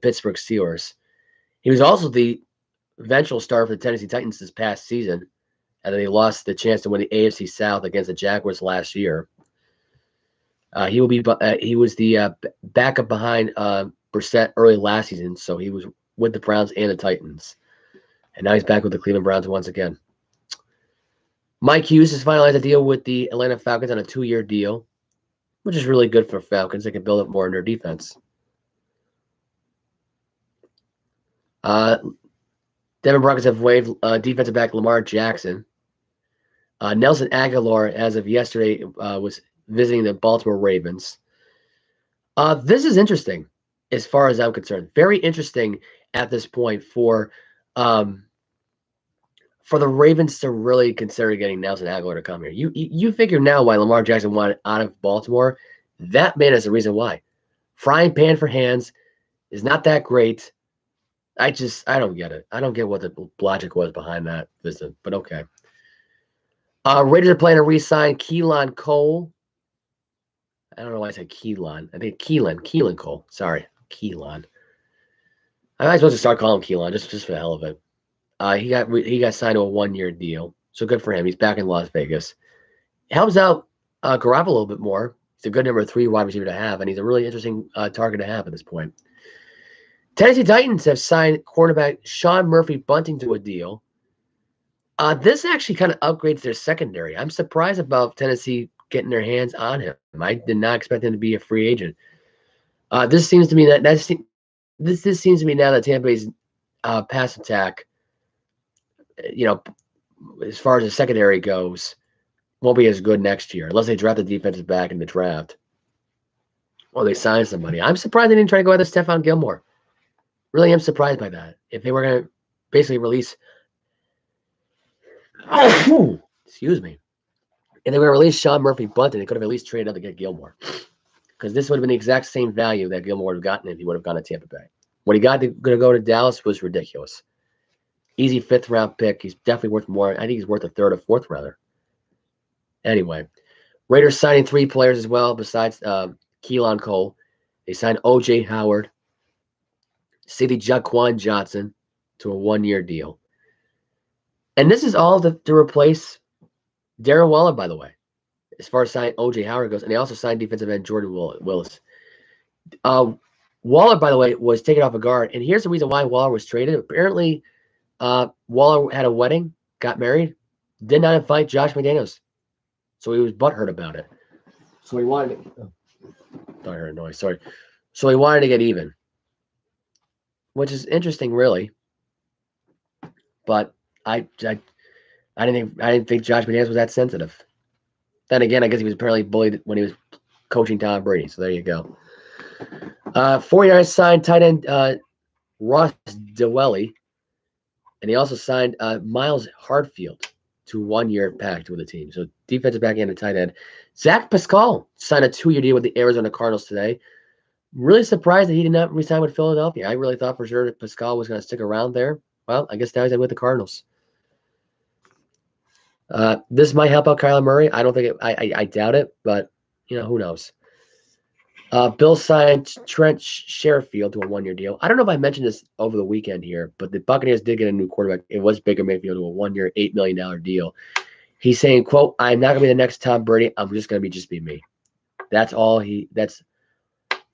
Pittsburgh Steelers. He was also the eventual starter for the Tennessee Titans this past season, and then they lost the chance to win the AFC South against the Jaguars last year. He was the backup behind Brissett early last season, so he was with the Browns and the Titans. And now he's back with the Cleveland Browns once again. Mike Hughes has finalized a deal with the Atlanta Falcons on a 2-year deal, which is really good for Falcons. They can build up more in their defense. Denver Broncos have waived defensive back Lamar Jackson. Nelson Aguilar, as of yesterday, was visiting the Baltimore Ravens. This is interesting as far as I'm concerned. Very interesting at this point for the Ravens to really consider getting Nelson Aguilar to come here. You figure now why Lamar Jackson wanted out of Baltimore. That man is the reason why. Frying pan for hands is not that great. I don't get it. I don't get what the logic was behind that visit, but okay. Raiders are planning to re-sign Keelan Cole. I don't know why I said Keelan. I think Keelan Cole. Sorry, Keelan. I might as well just start calling him Keelan just for the hell of it. He got signed to a 1-year deal, so good for him. He's back in Las Vegas. Helps out Garoppolo a little bit more. He's a good number 3 wide receiver to have, and he's a really interesting target to have at this point. Tennessee Titans have signed cornerback Sean Murphy-Bunting to a deal. This actually kind of upgrades their secondary. I'm surprised about Tennessee getting their hands on him. I did not expect him to be a free agent. This seems to me this seems to me now that Tampa Bay's pass attack, as far as the secondary goes, won't be as good next year unless they draft the defensive back in the draft or they sign somebody. I'm surprised they didn't try to go after Stephon Gilmore. Really am surprised by that. If they were going to basically release excuse me. And they were going to release Sean Murphy-Bunting, they could have at least traded up to get Gilmore. Because this would have been the exact same value that Gilmore would have gotten if he would have gone to Tampa Bay. What he got to go to Dallas was ridiculous. Easy 5th-round pick. He's definitely worth more. I think he's worth a 3rd or 4th, rather. Anyway, Raiders signing 3 players as well besides Keelan Cole. They signed O.J. Howard, City Jaquan Johnson to a 1-year deal. And this is all to replace Darren Waller, by the way, as far as signing O.J. Howard goes. And they also signed defensive end Jordan Willis. Waller, by the way, was taken off a guard. And here's the reason why Waller was traded. Apparently, Waller had a wedding, got married, did not invite Josh McDaniels. So he was butthurt about it. So he wanted to, I heard a noise, sorry. So he wanted to get even, which is interesting, really. But I didn't think Josh McDaniels was that sensitive. Then again, I guess he was apparently bullied when he was coaching Tom Brady. So there you go. 49ers signed tight end Ross Dwelley, and he also signed Miles Hartfield to 1 year pact with the team. So defensive back end and tight end. Zach Pascal signed a 2-year deal with the Arizona Cardinals today. Really surprised that he did not resign with Philadelphia. I really thought for sure that Pascal was going to stick around there. Well, I guess now he's with the Cardinals. This might help out Kyler Murray. I don't think I doubt it, but who knows? Bill signed Trent Sherfield to a 1-year deal. I don't know if I mentioned this over the weekend here, but the Buccaneers did get a new quarterback. It was Baker Mayfield to a 1-year, $8 million deal. He's saying, quote, "I'm not going to be the next Tom Brady. I'm just going to be me." That's all he had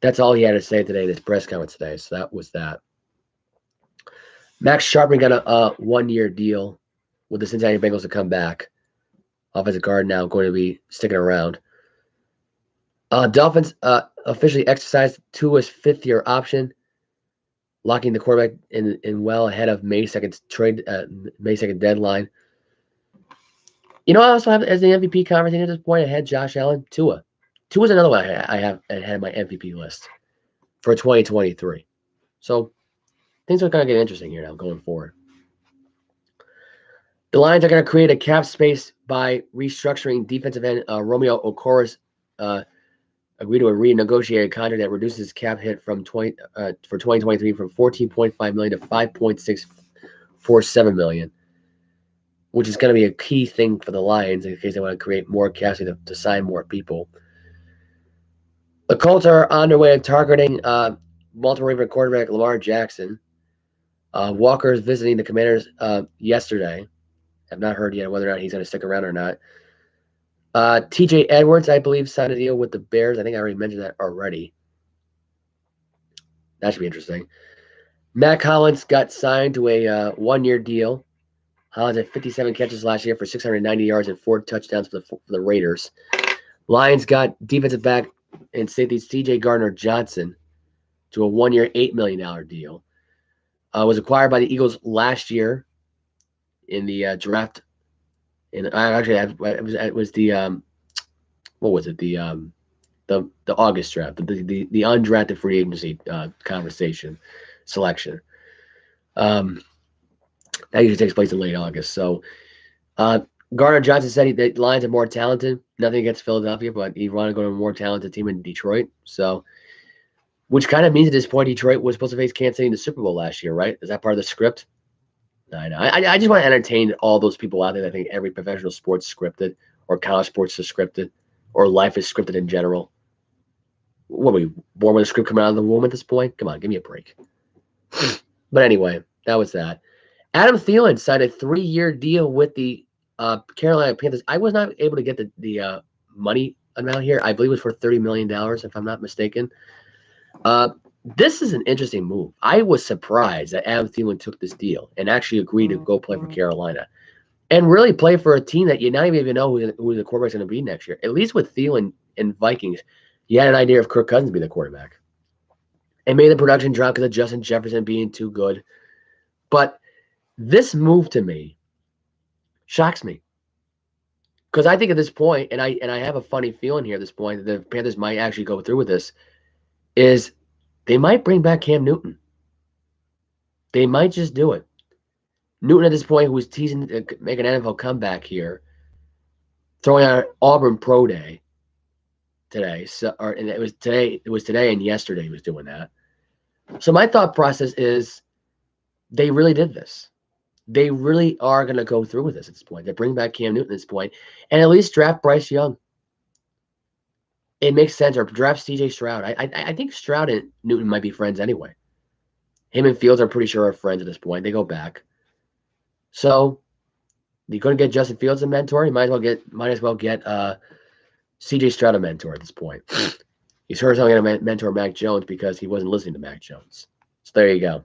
to say today, this press conference today. So that was that. Max Sharping got a 1-year deal with the Cincinnati Bengals to come back. Offensive guard now going to be sticking around. Dolphins officially exercised Tua's 5th-year option, locking the quarterback in well ahead of May 2nd May 2nd deadline. I also have as the MVP conversation at this point. I had Josh Allen, Tua. Tua's another one I had my MVP list for 2023. So things are going to get interesting here now going forward. The Lions are going to create a cap space by restructuring defensive end Romeo Okora's agreed to a renegotiated contract that reduces his cap hit for 2023 from $14.5 million to $5.647 million, which is going to be a key thing for the Lions in case they want to create more cap to sign more people. The Colts are on their way to targeting Baltimore Ravens quarterback Lamar Jackson. Walker is visiting the Commanders yesterday. I've not heard yet whether or not he's going to stick around or not. TJ Edwards, I believe, signed a deal with the Bears. I think I already mentioned that already. That should be interesting. Matt Collins got signed to a 1-year deal. Collins had 57 catches last year for 690 yards and 4 touchdowns for the Raiders. Lions got defensive back and safety C.J. Gardner-Johnson to a 1-year, $8 million deal. Was acquired by the Eagles last year in the draft. And actually, it was the what was it? The August draft, the undrafted free agency conversation selection. That usually takes place in late August. So Gardner Johnson said the Lions are more talented. Nothing against Philadelphia, but he wanted to go to a more talented team in Detroit. So, which kind of means at this point, Detroit was supposed to face Kansas City in the Super Bowl last year, right? Is that part of the script? I know. I just want to entertain all those people out there that think every professional sport's scripted, or college sports is scripted, or life is scripted in general. What were we born with a script coming out of the womb at this point? Come on, give me a break. But anyway, that was that. Adam Thielen signed a 3-year deal with the Carolina Panthers. I was not able to get the money amount here. I believe it was for $30 million, if I'm not mistaken. This is an interesting move. I was surprised that Adam Thielen took this deal and actually agreed to go play for Carolina and really play for a team that you not even know who the quarterback's going to be next year. At least with Thielen and Vikings, you had an idea of Kirk Cousins being the quarterback. It made the production drop because of Justin Jefferson being too good. But this move to me shocks me. Because I think at this point, and I have a funny feeling here at this point, that the Panthers might actually go through with this, is they might bring back Cam Newton. They might just do it. Newton at this point, who was teasing to make an NFL comeback here, throwing out Auburn Pro Day today. And it was today and yesterday he was doing that. So my thought process is they really did this. They really are going to go through with this at this point. They bring back Cam Newton at this point and at least draft Bryce Young. It makes sense. Or draft C.J. Stroud. I think Stroud and Newton might be friends anyway. Him and Fields, I'm pretty sure, are friends at this point. They go back. So You couldn't get Justin Fields a mentor. You might as well get C.J. Stroud a mentor at this point. He's sure as hell going to mentor Mac Jones because he wasn't listening to Mac Jones. So there you go.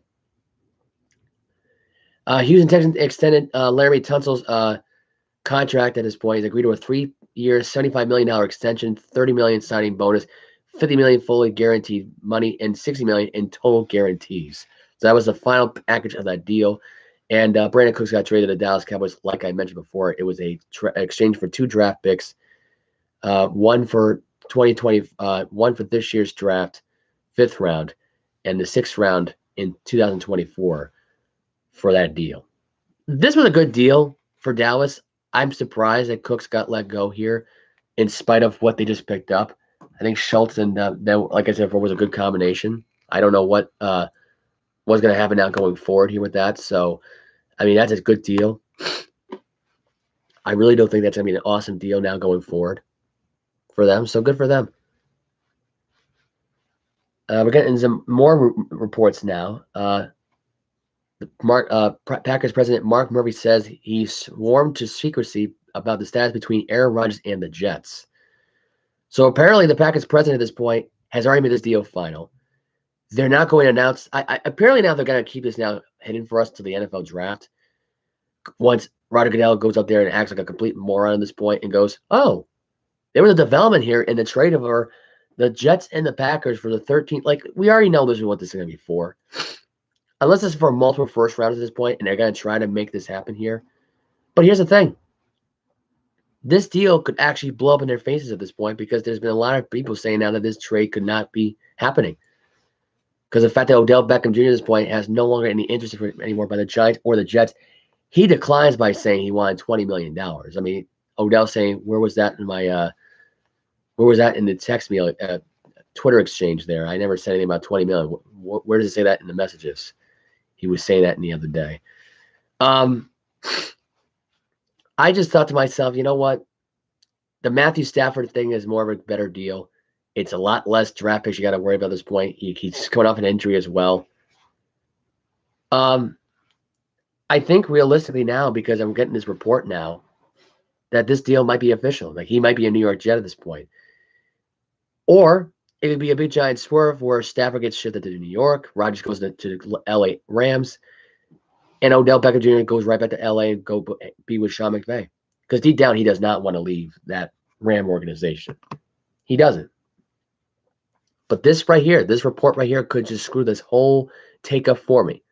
Houston Texans extended Laremy Tunsil's contract at this point. He's agreed to a 3-year, $75 million extension, $30 million signing bonus, $50 million fully guaranteed money, and $60 million in total guarantees. So that was the final package of that deal. And Brandon Cooks got traded to the Dallas Cowboys. Like I mentioned before, it was a exchange for 2 draft picks, one for 2020, one for this year's draft, 5th round, and the 6th round in 2024 for that deal. This was a good deal for Dallas. I'm surprised that Cooks got let go here in spite of what they just picked up. I think Schultz and like I said before, was a good combination. I don't know what was going to happen now going forward here with that. So, I mean, that's a good deal. I really don't think that's going to be an awesome deal now going forward for them. So good for them. We're getting some more reports now. Packers president Mark Murphy says he sworn to secrecy about the status between Aaron Rodgers and the Jets. So apparently the Packers president at this point has already made this deal final. They're not going to announce. Apparently now they're going to keep this now hidden for us to the NFL draft. Once Roger Goodell goes up there and acts like a complete moron at this point and goes, oh, there was a development here in the trade over the Jets and the Packers for the 13th. Like, we already know this is what this is going to be for. Unless it's for multiple first rounds at this point, and they're going to try to make this happen here. But here's the thing. This deal could actually blow up in their faces at this point because there's been a lot of people saying now that this trade could not be happening. Because the fact that Odell Beckham Jr. at this point has no longer any interest anymore by the Giants or the Jets, he declines by saying he wanted $20 million. I mean, Odell saying, where was that in my where was that in the text me Twitter exchange there? I never said anything about $20 million. Where does it say that in the messages? He was saying that the other day. I just thought to myself, you know what? The Matthew Stafford thing is more of a better deal. It's a lot less draft picks you got to worry about at this point. He's coming off an injury as well. I think realistically now, because I'm getting this report now, that this deal might be official. Like, he might be a New York Jet at this point. Or it could be a big giant swerve where Stafford gets shifted to New York, Rodgers goes to the LA Rams, and Odell Beckham Jr. goes right back to LA and go be with Sean McVay. Because deep down, he does not want to leave that Ram organization. He doesn't. But this right here, this report right here could just screw this whole take up for me.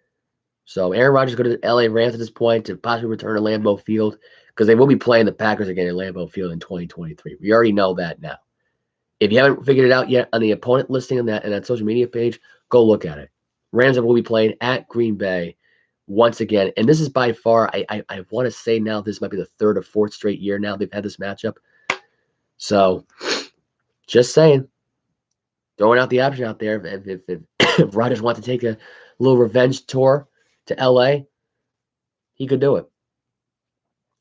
So Aaron Rodgers go to the LA Rams at this point to possibly return to Lambeau Field because they will be playing the Packers again in Lambeau Field in 2023. We already know that now. If you haven't figured it out yet on the opponent listing on that social media page, go look at it. Rams will be playing at Green Bay once again. And this is by far, I want to say now, this might be the 3rd or 4th straight year now they've had this matchup. So just saying, throwing out the option out there. If Rodgers wants to take a little revenge tour to LA, he could do it.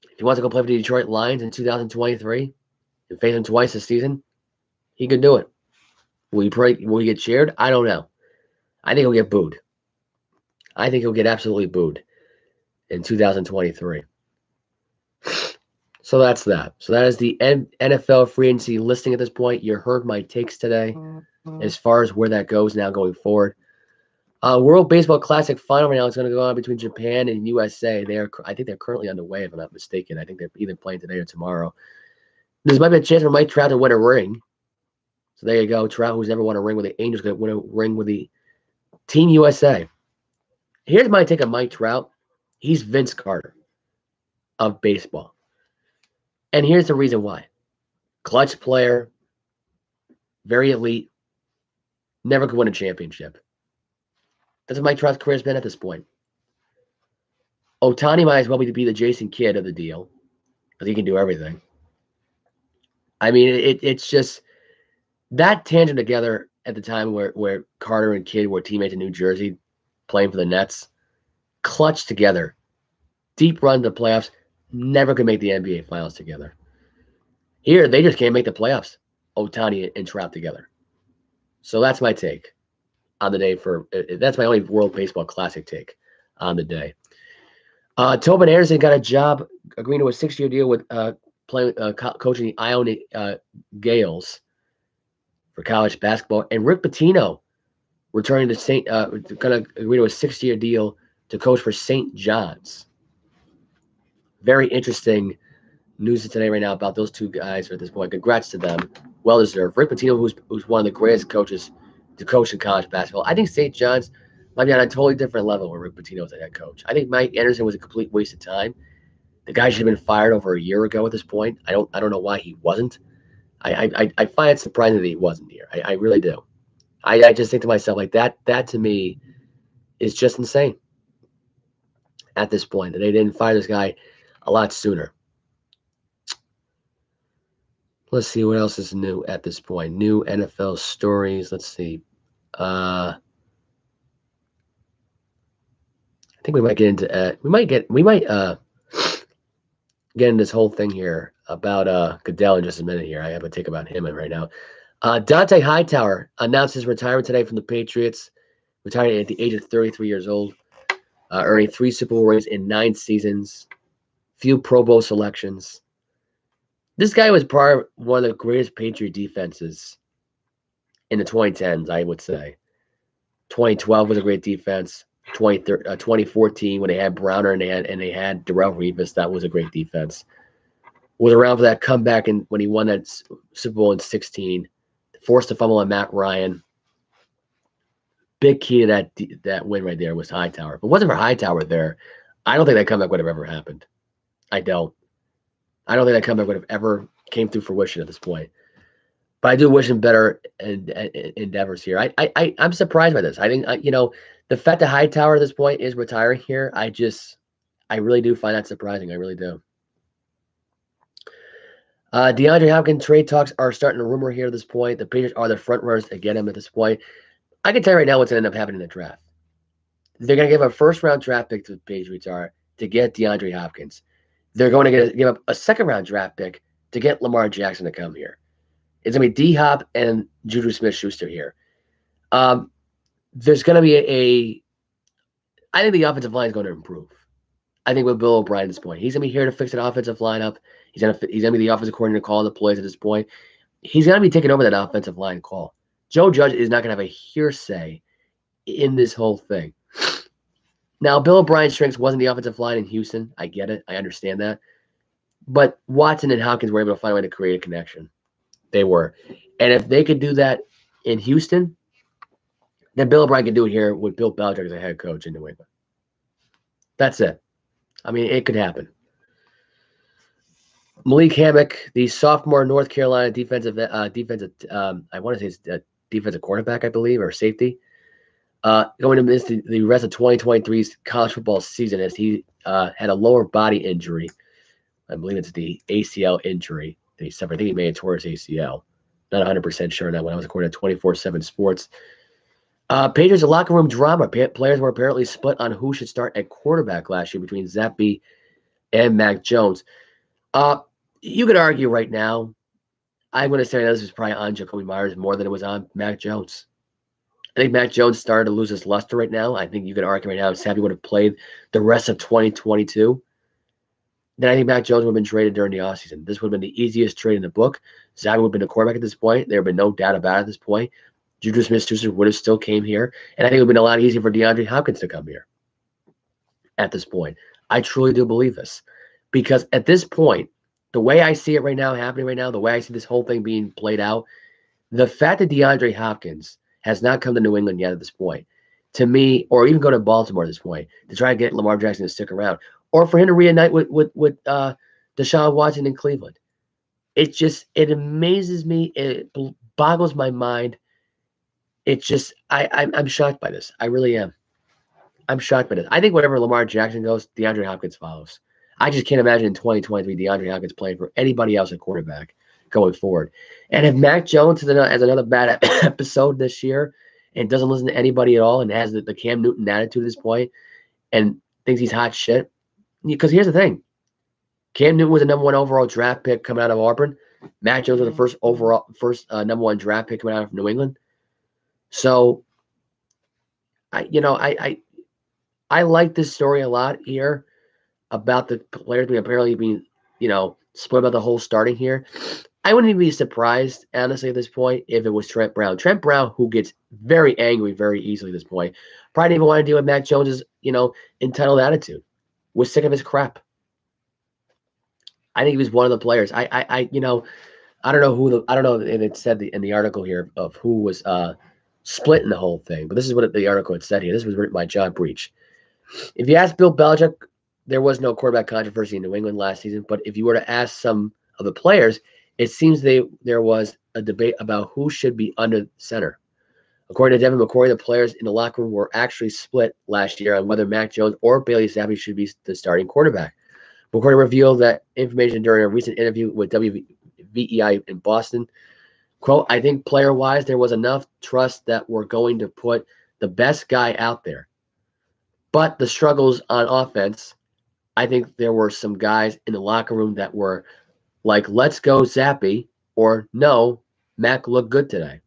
If he wants to go play for the Detroit Lions in 2023 and face them twice this season, he could do it. Will he get cheered? I don't know. I think he'll get booed. I think he'll get absolutely booed in 2023. So that's that. So that is the NFL free agency listing at this point. You heard my takes today as far as where that goes now going forward. World Baseball Classic final right now is going to go on between Japan and USA. I think they're currently underway, if I'm not mistaken. I think they're either playing today or tomorrow. There's might be a chance for Mike Trout to win a ring. So there you go. Trout, who's never won a ring with the Angels, going to win a ring with the Team USA. Here's my take on Mike Trout. He's Vince Carter of baseball. And here's the reason why. Clutch player, very elite, never could win a championship. That's what Mike Trout's career has been at this point. Ohtani might as well be the Jason Kidd of the deal because he can do everything. I mean, it's just that tandem together at the time where Carter and Kidd were teammates in New Jersey playing for the Nets, clutched together, deep run to the playoffs, never could make the NBA Finals together. Here, they just can't make the playoffs, Ohtani and Trout together. So that's my take on the day that's my only World Baseball Classic take on the day. Tobin Anderson got a job agreeing to a 6-year deal with coaching the Ione Gales for college basketball, and Rick Pitino returning to going to agree to a 6-year deal to coach for St. John's. Very interesting news today right now about those two guys at this point. Congrats to them. Well deserved. Rick Pitino, who's one of the greatest coaches to coach in college basketball. I think St. John's might be on a totally different level where Rick Pitino is a head coach. I think Mike Anderson was a complete waste of time. The guy should have been fired over a year ago at this point. I don't know why he wasn't. I find it surprising that he wasn't here. I really do. I just think to myself, like, that to me is just insane at this point, that they didn't fire this guy a lot sooner. Let's see what else is new at this point. New NFL stories. Let's see. I think we might get into we might get into this whole thing here about Goodell in just a minute here. I have a take about him right now. Dante Hightower announced his retirement today from the Patriots, retiring at the age of 33 years old, earning 3 Super Bowl rings in 9 seasons, few Pro Bowl selections. This guy was part of one of the greatest Patriot defenses in the 2010s, I would say. 2012 was a great defense. 2014, when they had Browner and they had Darrelle Revis, that was a great defense. Was around for that comeback when he won that Super Bowl in 2016, forced a fumble on Matt Ryan. Big key to that win right there was Hightower. If it wasn't for Hightower there, I don't think that comeback would have ever happened. I don't think that comeback would have ever came through fruition at this point. But I do wish him better endeavors here. I'm surprised by this. I think the fact that Hightower at this point is retiring here, I really do find that surprising. I really do. DeAndre Hopkins trade talks are starting to rumor here at this point. The Patriots are the front runners to get him at this point. I can tell you right now what's going to end up happening in the draft. They're going to give a first-round draft pick to the Patriots to get DeAndre Hopkins. They're going to give up a second-round draft pick to get Lamar Jackson to come here. It's going to be D-Hop and Juju Smith-Schuster here. There's going to be I think the offensive line is going to improve. I think with Bill O'Brien at this point, he's going to be here to fix an offensive lineup. He's going to be the offensive coordinator calling the plays at this point. He's going to be taking over that offensive line call. Joe Judge is not going to have a hearsay in this whole thing. Now, Bill O'Brien's strengths wasn't the offensive line in Houston. I get it. I understand that. But Watson and Hopkins were able to find a way to create a connection. They were. And if they could do that in Houston, then Bill O'Brien can do it here with Bill Belichick as a head coach in New England. That's it. I mean, it could happen. Malik Hammock, the sophomore North Carolina defensive I want to say it's defensive quarterback, I believe, or safety, going to miss the rest of 2023's college football season as he had a lower body injury. I believe it's the ACL injury that he suffered. I think he may have tore his ACL. Not 100% sure on that one. I was according to 24/7 Sports. Patriots locker room drama. Players were apparently split on who should start at quarterback last year between Zappe and Mac Jones. You could argue right now, I'm going to say this was probably on Jacoby Myers more than it was on Mac Jones. I think Mac Jones started to lose his luster right now. I think you could argue right now if Zappe would have played the rest of 2022, then I think Mac Jones would have been traded during the offseason. This would have been the easiest trade in the book. Zappe would have been the quarterback at this point. There would have been no doubt about it at this point. Juju Smith-Schuster would have still came here, and I think it would have been a lot easier for DeAndre Hopkins to come here at this point. I truly do believe this because at this point, the way I see it right now, happening right now, the way I see this whole thing being played out, the fact that DeAndre Hopkins has not come to New England yet at this point, to me, or even go to Baltimore at this point, to try to get Lamar Jackson to stick around, or for him to reunite with Deshaun Watson in Cleveland. It amazes me. It boggles my mind. It's just, I'm shocked by this. I really am. I'm shocked by this. I think wherever Lamar Jackson goes, DeAndre Hopkins follows. I just can't imagine in 2023 DeAndre Hopkins playing for anybody else at quarterback going forward. And if Mac Jones has another bad episode this year and doesn't listen to anybody at all and has the Cam Newton attitude at this point and thinks he's hot shit, because here's the thing. Cam Newton was a number 1 overall draft pick coming out of Auburn. Mac Jones was the first number 1 draft pick coming out of New England. So, I like this story a lot here. about the players apparently being, split about the whole starting here. I wouldn't even be surprised, honestly, at this point, if it was Trent Brown. Trent Brown, who gets very angry very easily at this point, probably didn't even want to deal with Mac Jones's, entitled attitude. Was sick of his crap. I think he was one of the players. I don't know I don't know, and it said in the article here of who was split in the whole thing, but this is what the article had said here. This was written by John Breach. If you ask Bill Belichick, there was no quarterback controversy in New England last season, but if you were to ask some of the players, it seems there was a debate about who should be under center. According to Devin McCourty, the players in the locker room were actually split last year on whether Mac Jones or Bailey Zappi should be the starting quarterback. McCourty revealed that information during a recent interview with WVEI in Boston. Quote, I think player-wise, there was enough trust that we're going to put the best guy out there. But the struggles on offense, I think there were some guys in the locker room that were like, let's go Zappy, or no, Mac looked good today.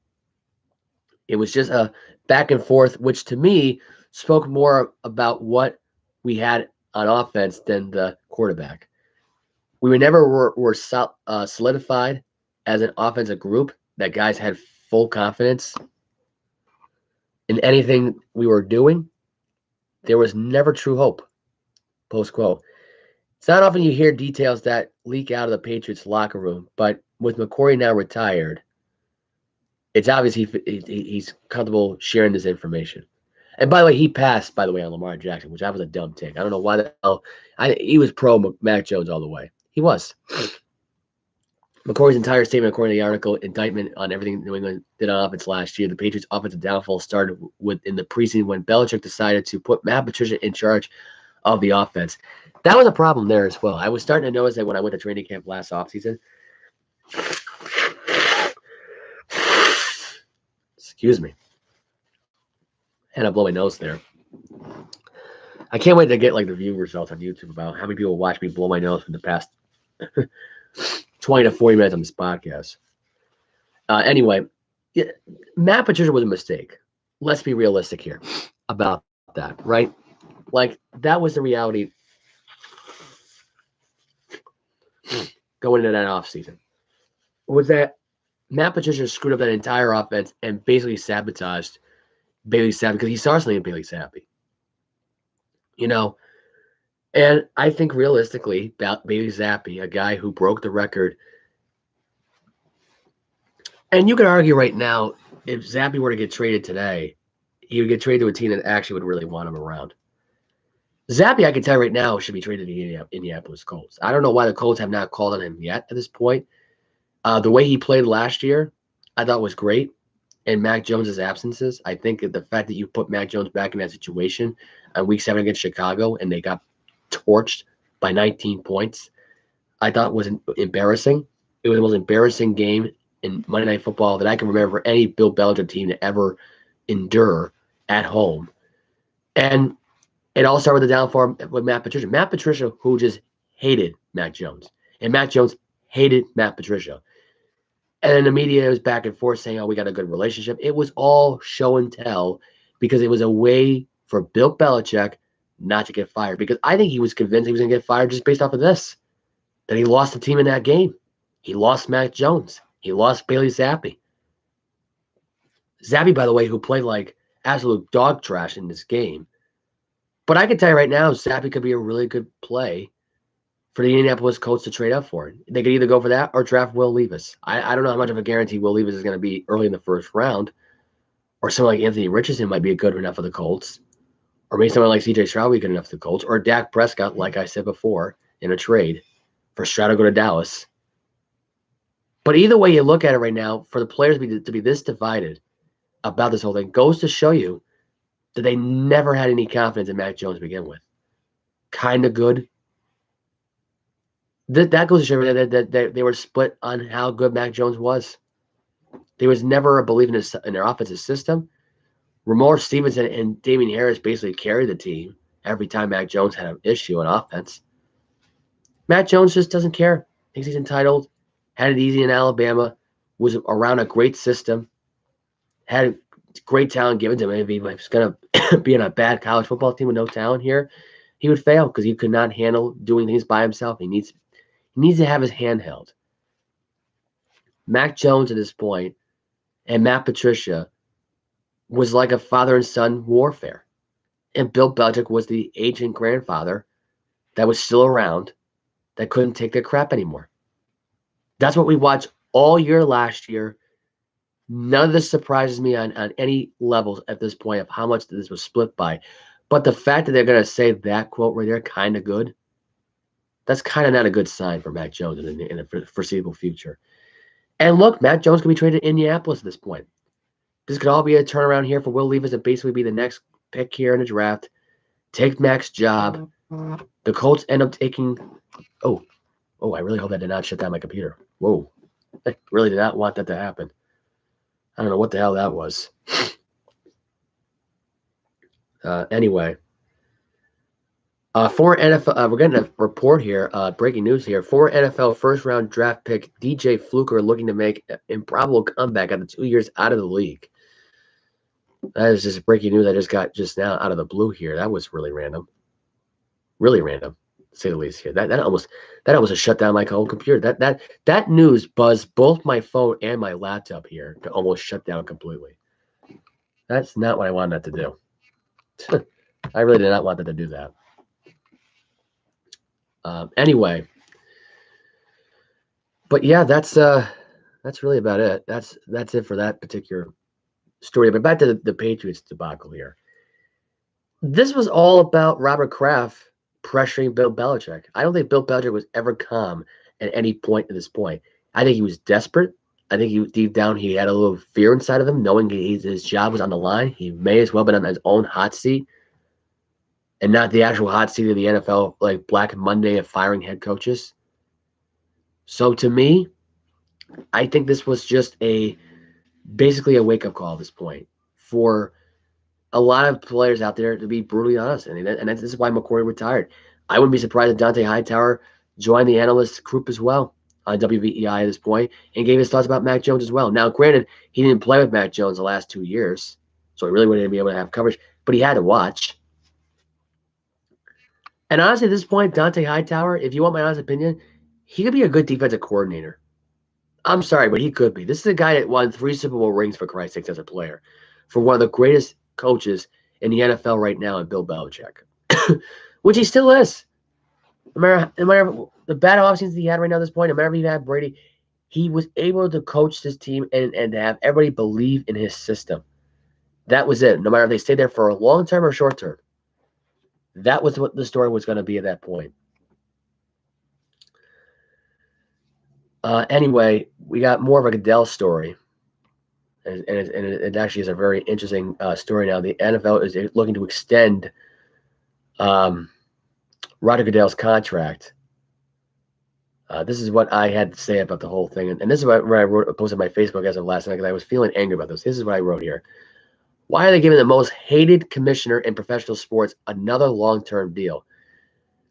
It was just a back and forth, which to me spoke more about what we had on offense than the quarterback. We were solidified as an offensive group that guys had full confidence in anything we were doing. There was never true hope, post quote. It's not often you hear details that leak out of the Patriots locker room, but with McCourty now retired, it's obvious he's comfortable sharing this information. And by the way, he passed, on Lamar Jackson, which I was a dumb take. I don't know why the hell. He was pro Mac Jones all the way. He was. McCourty's entire statement, according to the article, indictment on everything New England did on offense last year. The Patriots' offensive downfall started in the preseason when Belichick decided to put Matt Patricia in charge of the offense. That was a problem there as well. I was starting to notice that when I went to training camp last offseason. Excuse me. And I blow my nose there. I can't wait to get the view results on YouTube about how many people watch me blow my nose for the past 20 to 40 minutes on this podcast. Anyway, Matt Patricia was a mistake. Let's be realistic here about that, right? That was the reality going into that offseason. Was that Matt Patricia screwed up that entire offense and basically sabotaged Bailey Zappi because he saw something in Bailey Zappi. And I think realistically, Bailey Zappi, a guy who broke the record, and you could argue right now, if Zappi were to get traded today, he would get traded to a team that actually would really want him around. Zappi, I can tell you right now, should be traded to the Indianapolis Colts. I don't know why the Colts have not called on him yet at this point. The way he played last year, I thought was great. And Mac Jones' absences, I think the fact that you put Mac Jones back in that situation on Week 7 against Chicago and they got torched by 19 points, I thought was embarrassing. It was the most embarrassing game in Monday Night Football that I can remember any Bill Belichick team to ever endure at home. And it all started with the downfall with Matt Patricia. Matt Patricia, who just hated Mac Jones. And Mac Jones hated Matt Patricia. And then the media was back and forth saying, oh, we got a good relationship. It was all show and tell because it was a way for Bill Belichick not to get fired. Because I think he was convinced he was going to get fired just based off of this, that he lost the team in that game. He lost Mac Jones. He lost Bailey Zappi. Zappi, by the way, who played like absolute dog trash in this game. But I can tell you right now, Zappi could be a really good play for the Indianapolis Colts to trade up for. They could either go for that or draft Will Levis. I don't know how much of a guarantee Will Levis is going to be early in the first round. Or someone like Anthony Richardson might be good enough for the Colts. Or maybe someone like C.J. Stroud would be good enough for the Colts. Or Dak Prescott, like I said before, in a trade for Stroud to go to Dallas. But either way you look at it right now, for the players to be this divided about this whole thing goes to show you that they never had any confidence in Mac Jones to begin with. Kind of good. That goes to show you that they were split on how good Mac Jones was. There was never a belief in their offensive system. Ramon Stevenson and Damien Harris basically carried the team every time Mac Jones had an issue on offense. Mac Jones just doesn't care. Thinks he's entitled. Had it easy in Alabama. Was around a great system. Had great talent given to him. If he was going to be on a bad college football team with no talent here, he would fail because he could not handle doing things by himself. He needs to have his hand held. Mac Jones at this point and Matt Patricia was like a father and son warfare. And Bill Belichick was the aging grandfather that was still around that couldn't take their crap anymore. That's what we watched all year last year. None of this surprises me on any levels at this point of how much this was split by. But the fact that they're going to say that quote right there, kind of good, that's kind of not a good sign for Mac Jones in the foreseeable future. And look, Mac Jones could be traded to Indianapolis at this point. This could all be a turnaround here for Will Levis to basically be the next pick here in the draft. Take Mac's job. The Colts end up taking – oh, I really hope that did not shut down my computer. Whoa. I really did not want that to happen. I don't know what the hell that was. Anyway. Former NFL, we're getting a report here, breaking news here. Former NFL first-round draft pick DJ Fluker looking to make an improbable comeback after 2 years out of the league. That is just breaking news I just got just now out of the blue here. That was really random. Really random, to say the least here. That almost shut down my whole computer. That news buzzed both my phone and my laptop here to almost shut down completely. That's not what I wanted that to do. I really did not want that to do that. Anyway, but yeah, that's really about it. That's it for that particular story. But back to the Patriots debacle here. This was all about Robert Kraft pressuring Bill Belichick. I don't think Bill Belichick was ever calm at any point at this point. I think he was desperate. I think deep down he had a little fear inside of him, knowing his job was on the line. He may as well have been on his own hot seat and not the actual hot seat of the NFL, like Black Monday of firing head coaches. So to me, I think this was just basically a wake-up call at this point for a lot of players out there, to be brutally honest. And this is why McCoy retired. I wouldn't be surprised if Dante Hightower joined the analyst group as well on WVEI at this point and gave his thoughts about Mac Jones as well. Now, granted, he didn't play with Mac Jones the last 2 years, so he really wouldn't be able to have coverage, but he had to watch. And honestly, at this point, Dante Hightower, if you want my honest opinion, he could be a good defensive coordinator. I'm sorry, but he could be. This is a guy that won 3 Super Bowl rings, for Christ's sakes, as a player, for one of the greatest coaches in the NFL right now, in Bill Belichick, which he still is. No matter the bad offseasons he had right now at this point, no matter if he had Brady, he was able to coach this team and to have everybody believe in his system. That was it. No matter if they stayed there for a long term or short term. That was what the story was going to be at that point. Anyway, we got more of a Goodell story. And it actually is a very interesting story now. The NFL is looking to extend Roger Goodell's contract. This is what I had to say about the whole thing. And this is what I posted on my Facebook as of last night because I was feeling angry about this. This is what I wrote here. Why are they giving the most hated commissioner in professional sports another long-term deal?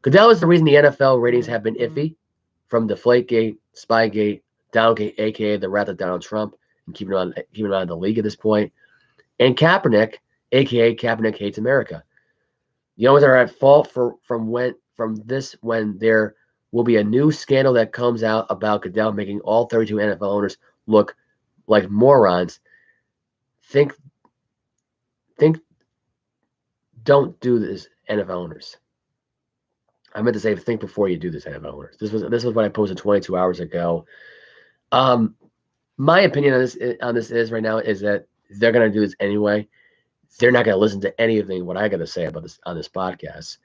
Goodell is the reason the NFL ratings have been iffy, from Deflategate, Spygate, Downgate, a.k.a. the wrath of Donald Trump, and keeping him out of the league at this point, and Kaepernick, a.k.a. Kaepernick hates America. The owners are at fault from this when there will be a new scandal that comes out about Goodell making all 32 NFL owners look like morons. Don't do this, NFL owners. I meant to say think before you do this, NFL owners. This was what I posted 22 hours ago. My opinion on this is right now is that they're going to do this anyway. They're not going to listen to anything what I got to say about this on this podcast.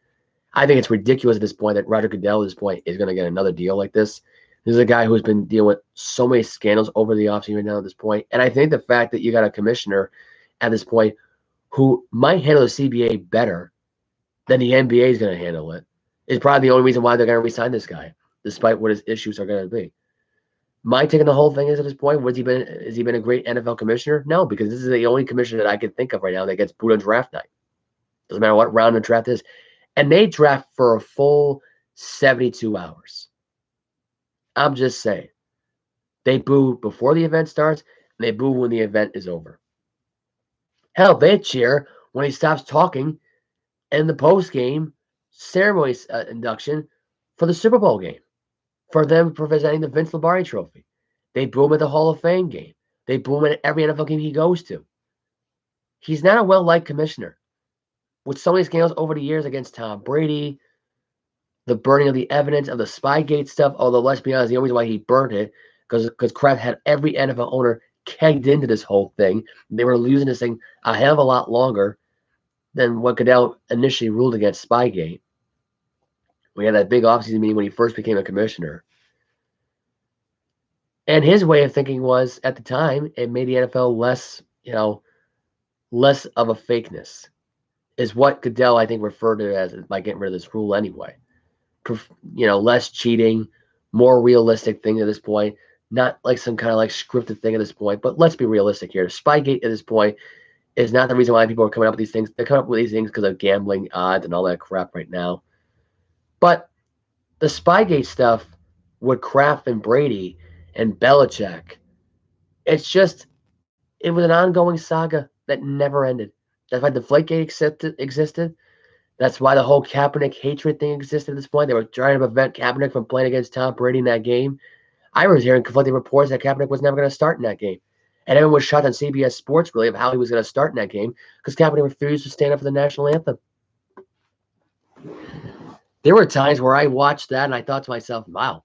I think it's ridiculous at this point that Roger Goodell at this point is going to get another deal like this. This is a guy who's been dealing with so many scandals over the offseason right now at this point. And I think the fact that you got a commissioner at this point who might handle the CBA better than the NBA is going to handle it is probably the only reason why they're going to re-sign this guy, despite what his issues are going to be. My take on the whole thing is at this point, has he been a great NFL commissioner? No, because this is the only commissioner that I can think of right now that gets booed on draft night. Doesn't matter what round the draft is. And they draft for a full 72 hours. I'm just saying. They boo before the event starts, and they boo when the event is over. Hell, they cheer when he stops talking in the post game ceremony induction for the Super Bowl game, for them presenting the Vince Lombardi Trophy. They boo him at the Hall of Fame game. They boo him at every NFL game he goes to. He's not a well-liked commissioner. With so many scandals over the years against Tom Brady, the burning of the evidence of the Spygate stuff, although let's be honest, the only reason why he burned it because Kraft had every NFL owner kegged into this whole thing. They were losing this thing a hell of a lot longer than what Goodell initially ruled against Spygate. We had that big offseason meeting when he first became a commissioner. And his way of thinking was, at the time, it made the NFL less, less of a fakeness, is what Goodell, I think, referred to it as by getting rid of this rule anyway. Less cheating, more realistic thing at this point, not like some kind of like scripted thing at this point, but let's be realistic here. Spygate at this point is not the reason why people are coming up with these things. They're coming up with these things because of gambling odds and all that crap right now. But the Spygate stuff with Kraft and Brady and Belichick, it was an ongoing saga that never ended. That's why Deflategate existed. That's why the whole Kaepernick hatred thing existed at this point. They were trying to prevent Kaepernick from playing against Tom Brady in that game. I was hearing conflicting reports that Kaepernick was never going to start in that game. And everyone was shocked on CBS Sports, really, of how he was going to start in that game because Kaepernick refused to stand up for the national anthem. There were times where I watched that and I thought to myself, wow,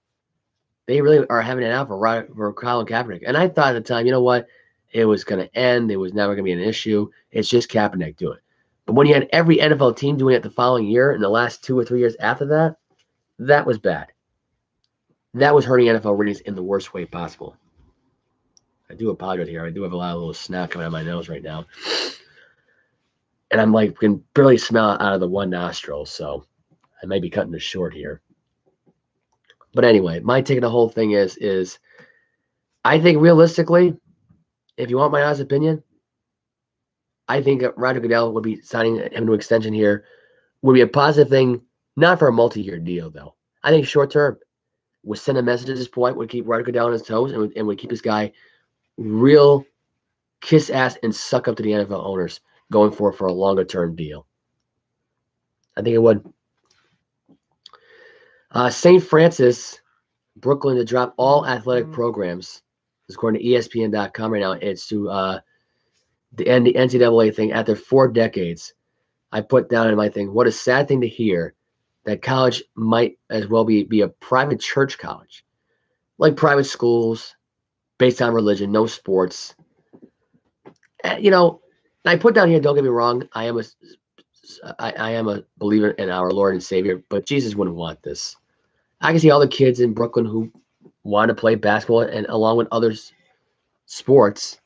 they really are having it out for Colin Kaepernick. And I thought at the time, you know what? It was going to end. It was never going to be an issue. It's just Kaepernick doing it. But when you had every NFL team doing it the following year and the last 2 or 3 years after that, that was bad. That was hurting NFL ratings in the worst way possible. I do apologize here. I do have a lot of little snot coming out of my nose right now. And I'm like, can barely smell it out of the one nostril, so I might be cutting this short here. But anyway, my take of the whole thing is I think realistically, if you want my honest opinion, I think Roger Goodell would be signing him to extension here would be a positive thing, not for a multi-year deal, though. I think short term would send a message at this point, would keep Roger Goodell on his toes, and would keep this guy real kiss ass and suck up to the NFL owners going for a longer term deal. I think it would. St. Francis, Brooklyn, to drop all athletic programs, according to ESPN.com right now. It's to the NCAA thing after 4 decades. I put down in my thing, what a sad thing to hear that college might as well be a private church college, like private schools based on religion, no sports. I put down here, don't get me wrong, I am a believer in our Lord and Savior, but Jesus wouldn't want this. I can see all the kids in Brooklyn who want to play basketball and along with other sports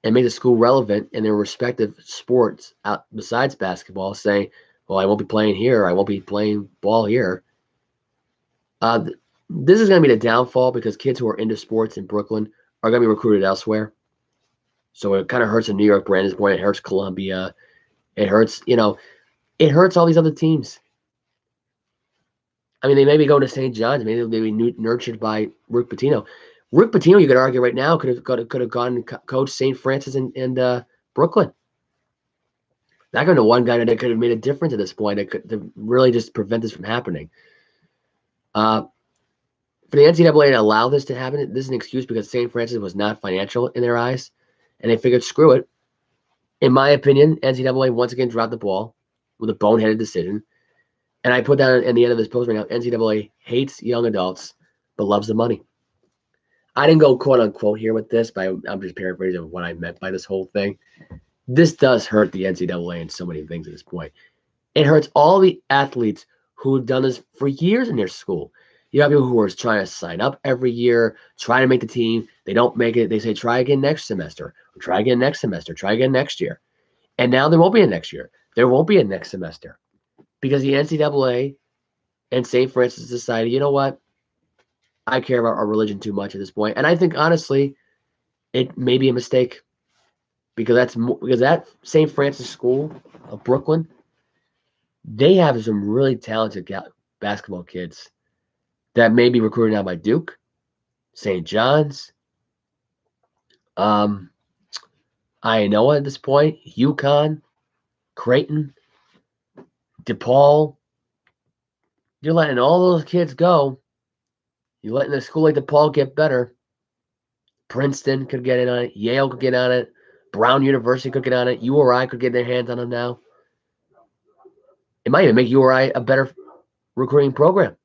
and make the school relevant in their respective sports out besides basketball, saying, well, I won't be playing here. I won't be playing ball here. This is going to be the downfall because kids who are into sports in Brooklyn are going to be recruited elsewhere. So it kind of hurts the New York brand. It hurts Columbia. It hurts, it hurts all these other teams. I mean, they may be going to St. John's. Maybe they'll be nurtured by Rick Pitino. Rick Pitino, you could argue right now, could have gone and coached St. Francis and Brooklyn. Not going to one guy that could have made a difference at this point. That could to really just prevent this from happening. For the NCAA to allow this to happen, this is an excuse because St. Francis was not financial in their eyes, and they figured, screw it. In my opinion, NCAA once again dropped the ball with a boneheaded decision. And I put that in the end of this post right now. NCAA hates young adults, but loves the money. I didn't go quote unquote here with this, but I'm just paraphrasing what I meant by this whole thing. This does hurt the NCAA in so many things at this point. It hurts all the athletes who have done this for years in their school. You have people who are trying to sign up every year, trying to make the team. They don't make it. They say, try again next semester, or try again next semester, try again next year. And now there won't be a next year. There won't be a next semester because the NCAA and St. Francis decided, you know what? I care about our religion too much at this point. And I think, honestly, it may be a mistake because that St. Francis School of Brooklyn, they have some really talented basketball kids that may be recruited now by Duke, St. John's, Iowa at this point, UConn, Creighton. DePaul, you're letting all those kids go. You're letting a school like DePaul get better. Princeton could get in on it. Yale could get on it. Brown University could get on it. URI could get their hands on them now. It might even make URI a better recruiting program.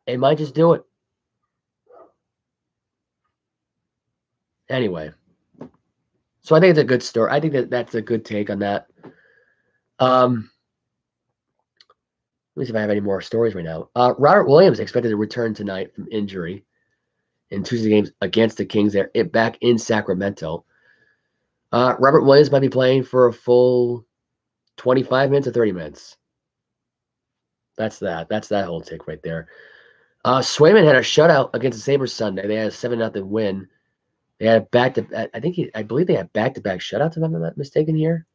It might just do it. Anyway, so I think it's a good story. I think that's a good take on that. Let me see if I have any more stories right now. Robert Williams expected to return tonight from injury in Tuesday games against the Kings there back in Sacramento. Robert Williams might be playing for a full 25 minutes or 30 minutes. That's that. That's that whole take right there. Swayman had a shutout against the Sabres Sunday. They had a 7-0 win. They had a back-to-back. I believe they had back-to-back shutouts, if I'm not mistaken here.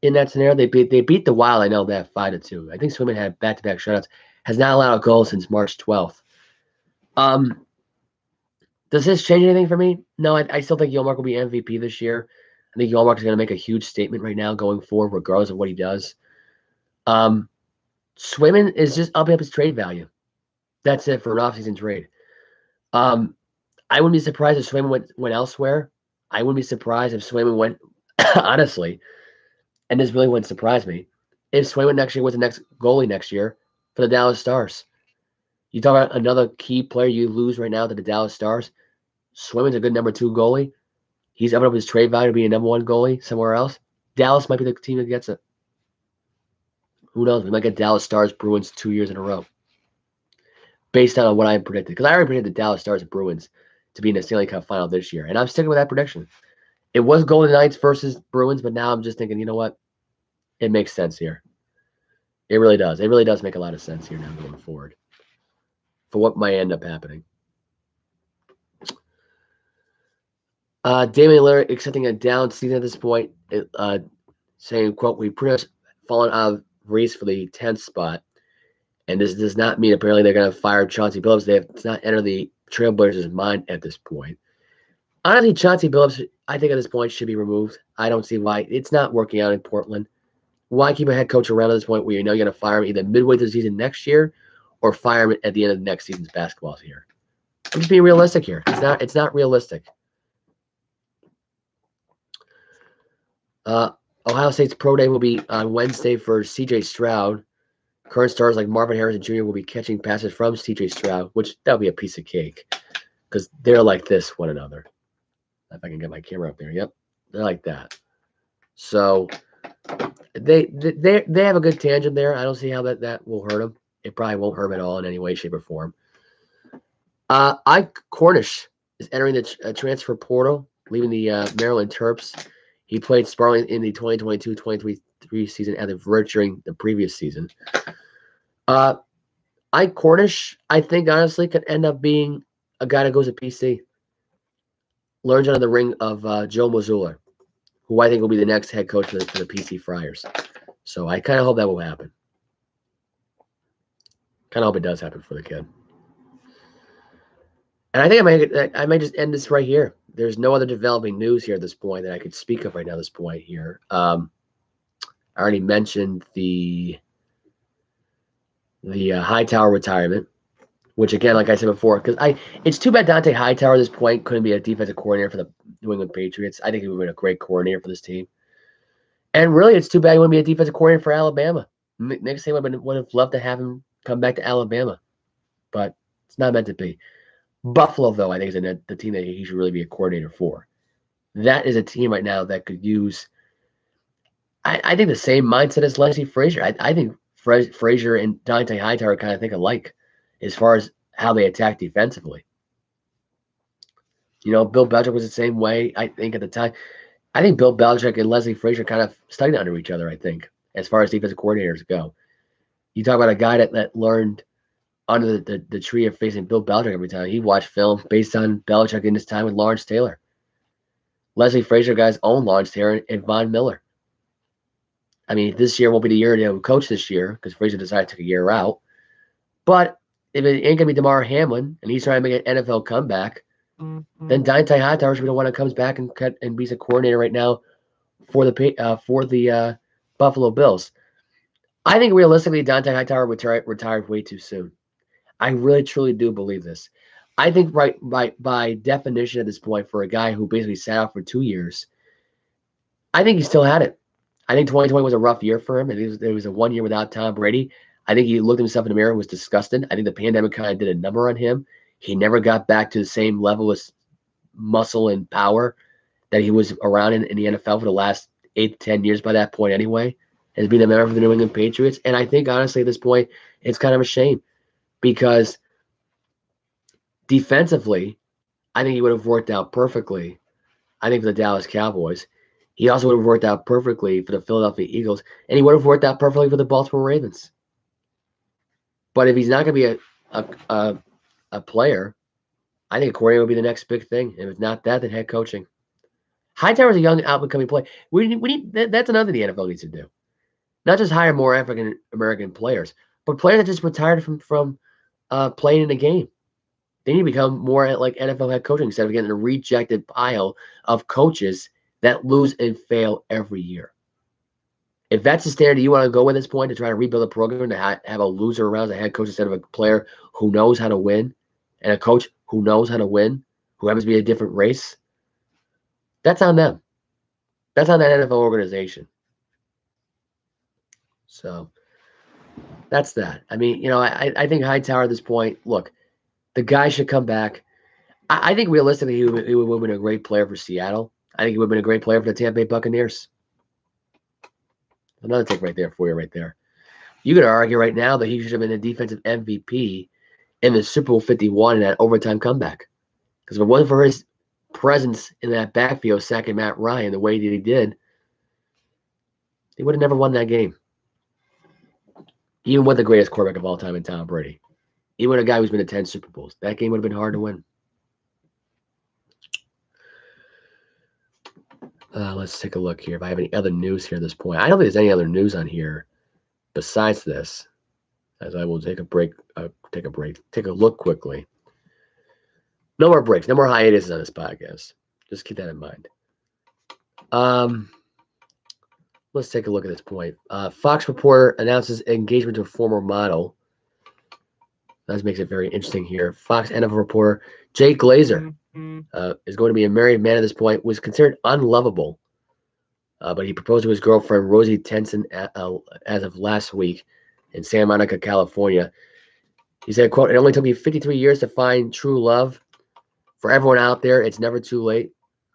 In that scenario, they beat the Wild. I know that 5-2. I think Swayman had back-to-back shutouts. Has not allowed a goal since March 12th. Does this change anything for me? No, I still think Ullmark will be MVP this year. I think Ullmark is going to make a huge statement right now going forward, regardless of what he does. Swayman is just upping up his trade value. That's it for an offseason trade. I wouldn't be surprised if Swayman went elsewhere. I wouldn't be surprised if Swayman went, honestly, and this really wouldn't surprise me, if Swayman next year was the next goalie next year for the Dallas Stars. You talk about another key player you lose right now to the Dallas Stars. Swayman's a good number 2 goalie. He's upping up his trade value to be a number 1 goalie somewhere else. Dallas might be the team that gets it. Who knows? We might get Dallas Stars Bruins 2 years in a row. Based on what I predicted. Because I already predicted the Dallas Stars and Bruins to be in the Stanley Cup final this year. And I'm sticking with that prediction. It was Golden Knights versus Bruins, but now I'm just thinking, you know what? It makes sense here. It really does. It really does make a lot of sense here now going forward for what might end up happening. Damien Harris accepting a down season at this point, saying, quote, "We pretty much fallen out of race for the 10th spot. And this does not mean apparently they're going to fire Chauncey Billups. They have not entered the Trailblazers' mind at this point. Honestly, Chauncey Billups, I think at this point, should be removed. I don't see why. It's not working out in Portland. Why keep a head coach around at this point where you know you're going to fire him either midway through the season next year or fire him at the end of the next season's basketball year? I'm just being realistic here. It's not realistic. Ohio State's Pro Day will be on Wednesday for C.J. Stroud. Current stars like Marvin Harrison Jr. will be catching passes from C.J. Stroud, which that'll be a piece of cake because they're like this one another. If I can get my camera up there, yep, they're like that. So they have a good tangent there. I don't see how that will hurt them. It probably won't hurt them at all in any way, shape, or form. Ike Cornish is entering the transfer portal, leaving the Maryland Terps. He played sparingly in the 2022-23 season and the Vert during the previous season. Ike Cornish, I think, honestly, could end up being a guy that goes to PC. Learns under the ring of Joe Mazzulla, who I think will be the next head coach for the PC Friars. So I kind of hope that will happen. Kind of hope it does happen for the kid. And I think I might just end this right here. There's no other developing news here at this point that I could speak of right now at this point here. I already mentioned the Hightower retirement, which again, like I said before, because it's too bad Dante Hightower at this point couldn't be a defensive coordinator for the New England Patriots. I think he would have been a great coordinator for this team. And really, it's too bad he wouldn't be a defensive coordinator for Alabama. Nick Saban would have loved to have him come back to Alabama, but it's not meant to be. Buffalo, though, I think is the team that he should really be a coordinator for. That is a team right now that could use, I think, the same mindset as Leslie Frazier. I think Frazier and Dante Hightower kind of think alike as far as how they attack defensively. You know, Bill Belichick was the same way, I think, at the time. I think Bill Belichick and Leslie Frazier kind of studied under each other, I think, as far as defensive coordinators go. You talk about a guy that learned under the tree of facing Bill Belichick every time. He watched film based on Belichick in his time with Lawrence Taylor. Leslie Frazier, guys, own Lawrence Taylor and Von Miller. I mean, this year won't be the year to coach this year because Frazier decided to take a year out. But if it ain't going to be DeMar Hamlin and he's trying to make an NFL comeback, then Dante Hightower should be the one that comes back and be a coordinator right now for the Buffalo Bills. I think realistically, Dante Hightower retired way too soon. I really, truly do believe this. I think by definition at this point, for a guy who basically sat out for 2 years, I think he still had it. I think 2020 was a rough year for him. It was a 1 year without Tom Brady. I think he looked himself in the mirror and was disgusted. I think the pandemic kind of did a number on him. He never got back to the same level of muscle and power that he was around in the NFL for the last 8 to 10 years by that point anyway, as being a member of the New England Patriots. And I think, honestly, at this point, it's kind of a shame because defensively, I think he would have worked out perfectly. I think for the Dallas Cowboys. He also would have worked out perfectly for the Philadelphia Eagles, and he would have worked out perfectly for the Baltimore Ravens. But if he's not going to be a player, I think a coordinator would be the next big thing. If it's not that, then head coaching. Hightower's a young, up-and-coming player. That's another thing the NFL needs to do. Not just hire more African American players, but players that just retired from playing in a game. They need to become more like NFL head coaching instead of getting a rejected pile of coaches that lose and fail every year. If that's the standard you want to go with at this point to try to rebuild a program to have a loser around as a head coach instead of a player who knows how to win and a coach who knows how to win, who happens to be a different race, that's on them. That's on that NFL organization. So that's that. I mean, I think Hightower at this point, look, the guy should come back. I think realistically he would have been a great player for Seattle. I think he would have been a great player for the Tampa Bay Buccaneers. Another take right there for you right there. You could argue right now that he should have been a defensive MVP in the Super Bowl 51 in that overtime comeback. Because if it wasn't for his presence in that backfield, sacking Matt Ryan the way that he did, he would have never won that game. Even with the greatest quarterback of all time in Tom Brady. Even with a guy who's been to 10 Super Bowls. That game would have been hard to win. Let's take a look here if I have any other news here at this point. I don't think there's any other news on here besides this, as I will take a break. Take a look quickly. No more breaks. No more hiatuses on this podcast. Just keep that in mind. Let's take a look at this point. Fox reporter announces engagement to a former model. That makes it very interesting here. Fox NFL reporter Jay Glazer is going to be a married man at this point. Was considered unlovable, but he proposed to his girlfriend Rosie Tenson as of last week in Santa Monica, California. He said, quote, "It only took me 53 years to find true love. For everyone out there, it's never too late,"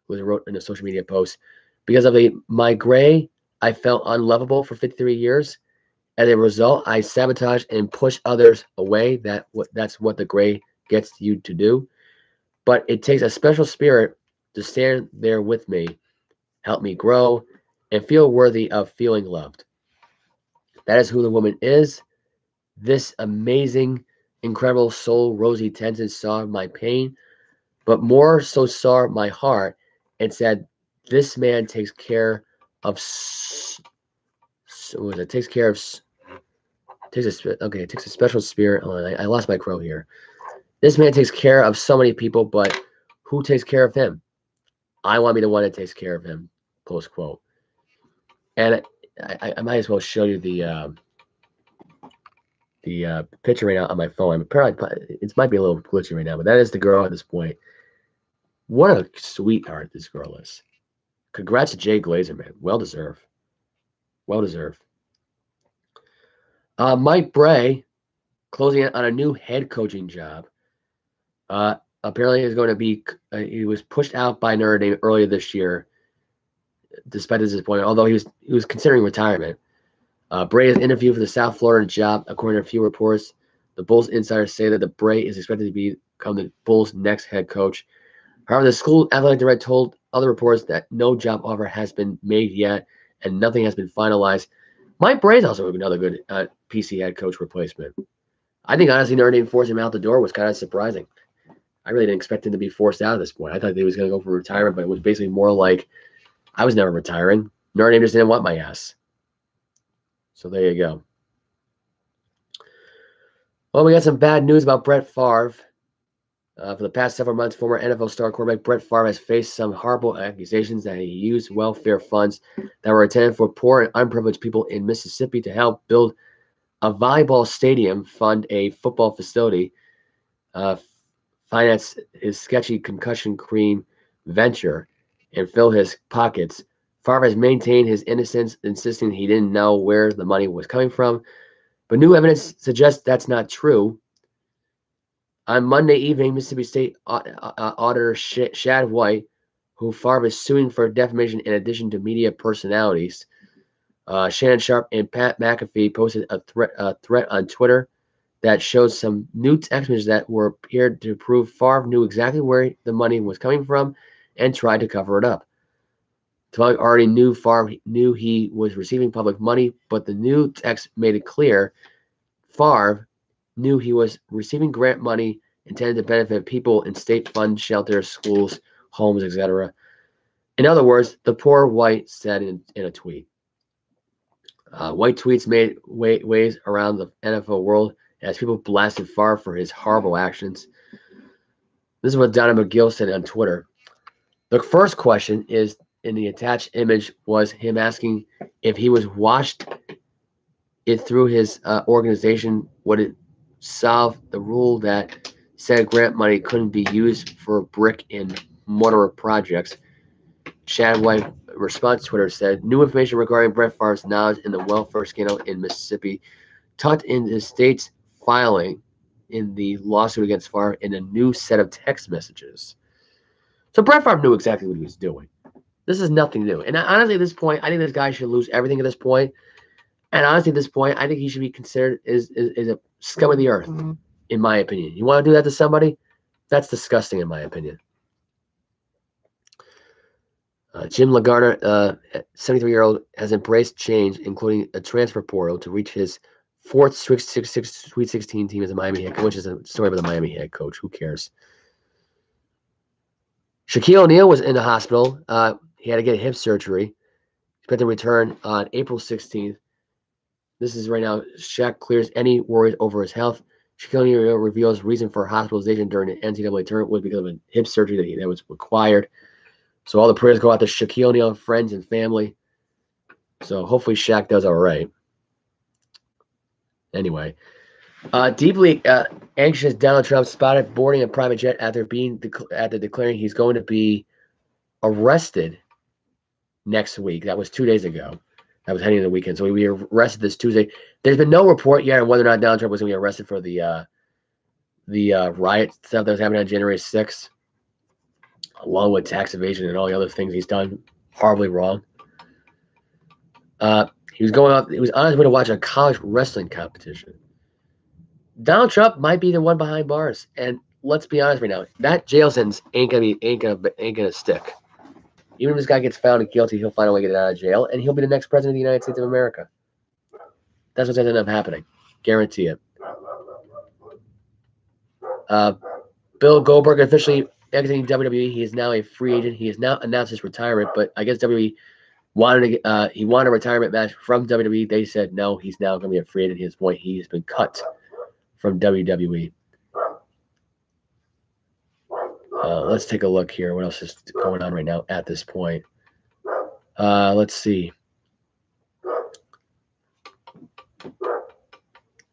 was wrote in a social media post. "Because of my gray, I felt unlovable for 53 years. As a result, I sabotage and push others away. That's what the gray gets you to do. But it takes a special spirit to stand there with me, help me grow, and feel worthy of feeling loved. That is who the woman is. This amazing, incredible soul, Rosie Tenson, saw my pain, but more so saw my heart and said, this man takes care of takes a special spirit. I lost my crow here. This man takes care of so many people, but who takes care of him? I want to be the one that takes care of him," close quote. And I might as well show you the picture right now on my phone. It might be a little glitchy right now, but that is the girl at this point. What a sweetheart this girl is. Congrats to Jay Glazer, man. Well deserved. Well deserved. Mike Bray closing on a new head coaching job. Apparently is going to be he was pushed out by Notre Dame earlier this year, despite his disappointment, although he was considering retirement. Bray is interviewed for the South Florida job, according to a few reports. The Bulls insiders say that the Bray is expected to become the Bulls' next head coach. However, the school athletic director told other reports that no job offer has been made yet and nothing has been finalized. Mike Bray is also another good PC head coach replacement. I think, honestly, Notre Dame forcing him out the door was kind of surprising. I really didn't expect him to be forced out at this point. I thought he was going to go for retirement, but it was basically more like, I was never retiring. Notre Dame just didn't want my ass. So there you go. Well, we got some bad news about Brett Favre. For the past several months, former NFL star quarterback Brett Favre has faced some horrible accusations that he used welfare funds that were intended for poor and unprivileged people in Mississippi to help build a volleyball stadium, fund a football facility, finance his sketchy concussion cream venture, and fill his pockets. Favre has maintained his innocence, insisting he didn't know where the money was coming from, but new evidence suggests that's not true. On Monday evening, Mississippi State Auditor Shad White, who Favre is suing for defamation in addition to media personalities, Shannon Sharp and Pat McAfee posted a threat on Twitter that shows some new text messages that were appeared to prove Favre knew exactly where the money was coming from and tried to cover it up. Favre already knew he was receiving public money, but the new text made it clear Favre knew he was receiving grant money intended to benefit people in state-funded shelters, schools, homes, etc. In other words, the poor, White said in a tweet. White tweets made waves around the NFL world as people blasted Favre for his horrible actions. This is what Donna McGill said on Twitter. The first question is in the attached image was him asking if he was washed it through his organization, would it solve the rule that said grant money couldn't be used for brick and mortar projects? Shad White response Twitter said, new information regarding Brett Favre's knowledge in the welfare scandal in Mississippi, tucked in the state's filing in the lawsuit against Favre in a new set of text messages. So Brett Favre knew exactly what he was doing. This is nothing new. And honestly, at this point, I think this guy should lose everything at this point. And honestly, at this point, I think he should be considered as a scum of the earth, in my opinion. You want to do that to somebody? That's disgusting, in my opinion. Jim LaGarner, 73-year-old, has embraced change, including a transfer portal, to reach his fourth Sweet 16 team as a Miami head coach, which is a story about the Miami head coach. Who cares? Shaquille O'Neal was in the hospital. He had to get hip surgery. Expected to return on April 16th. This is right now. Shaq clears any worries over his health. Shaquille O'Neal reveals reason for hospitalization during the NCAA tournament was because of a hip surgery that was required. So all the prayers go out to Shaquille O'Neal, friends, and family. So hopefully Shaq does all right. Anyway, deeply anxious Donald Trump spotted boarding a private jet after declaring he's going to be arrested next week. That was 2 days ago. That was heading into the weekend. So we were arrested this Tuesday. There's been no report yet on whether or not Donald Trump was going to be arrested for the riot stuff that was happening on January 6th, along with tax evasion and all the other things he's done horribly wrong. He was on his way to watch a college wrestling competition. Donald Trump might be the one behind bars, and let's be honest right now, that jail sentence ain't gonna stick. Even if this guy gets found guilty, he'll find a way to get out of jail, and he'll be the next president of the United States of America. That's what's going to end up happening. Guarantee it. Bill Goldberg officially exiting WWE. He is now a free agent. He has now announced his retirement, but I guess WWE wanted a retirement match from WWE. They said no, he's now going to be a free agent. At his point, he's been cut from WWE. Let's take a look here. What else is going on right now at this point? Let's see.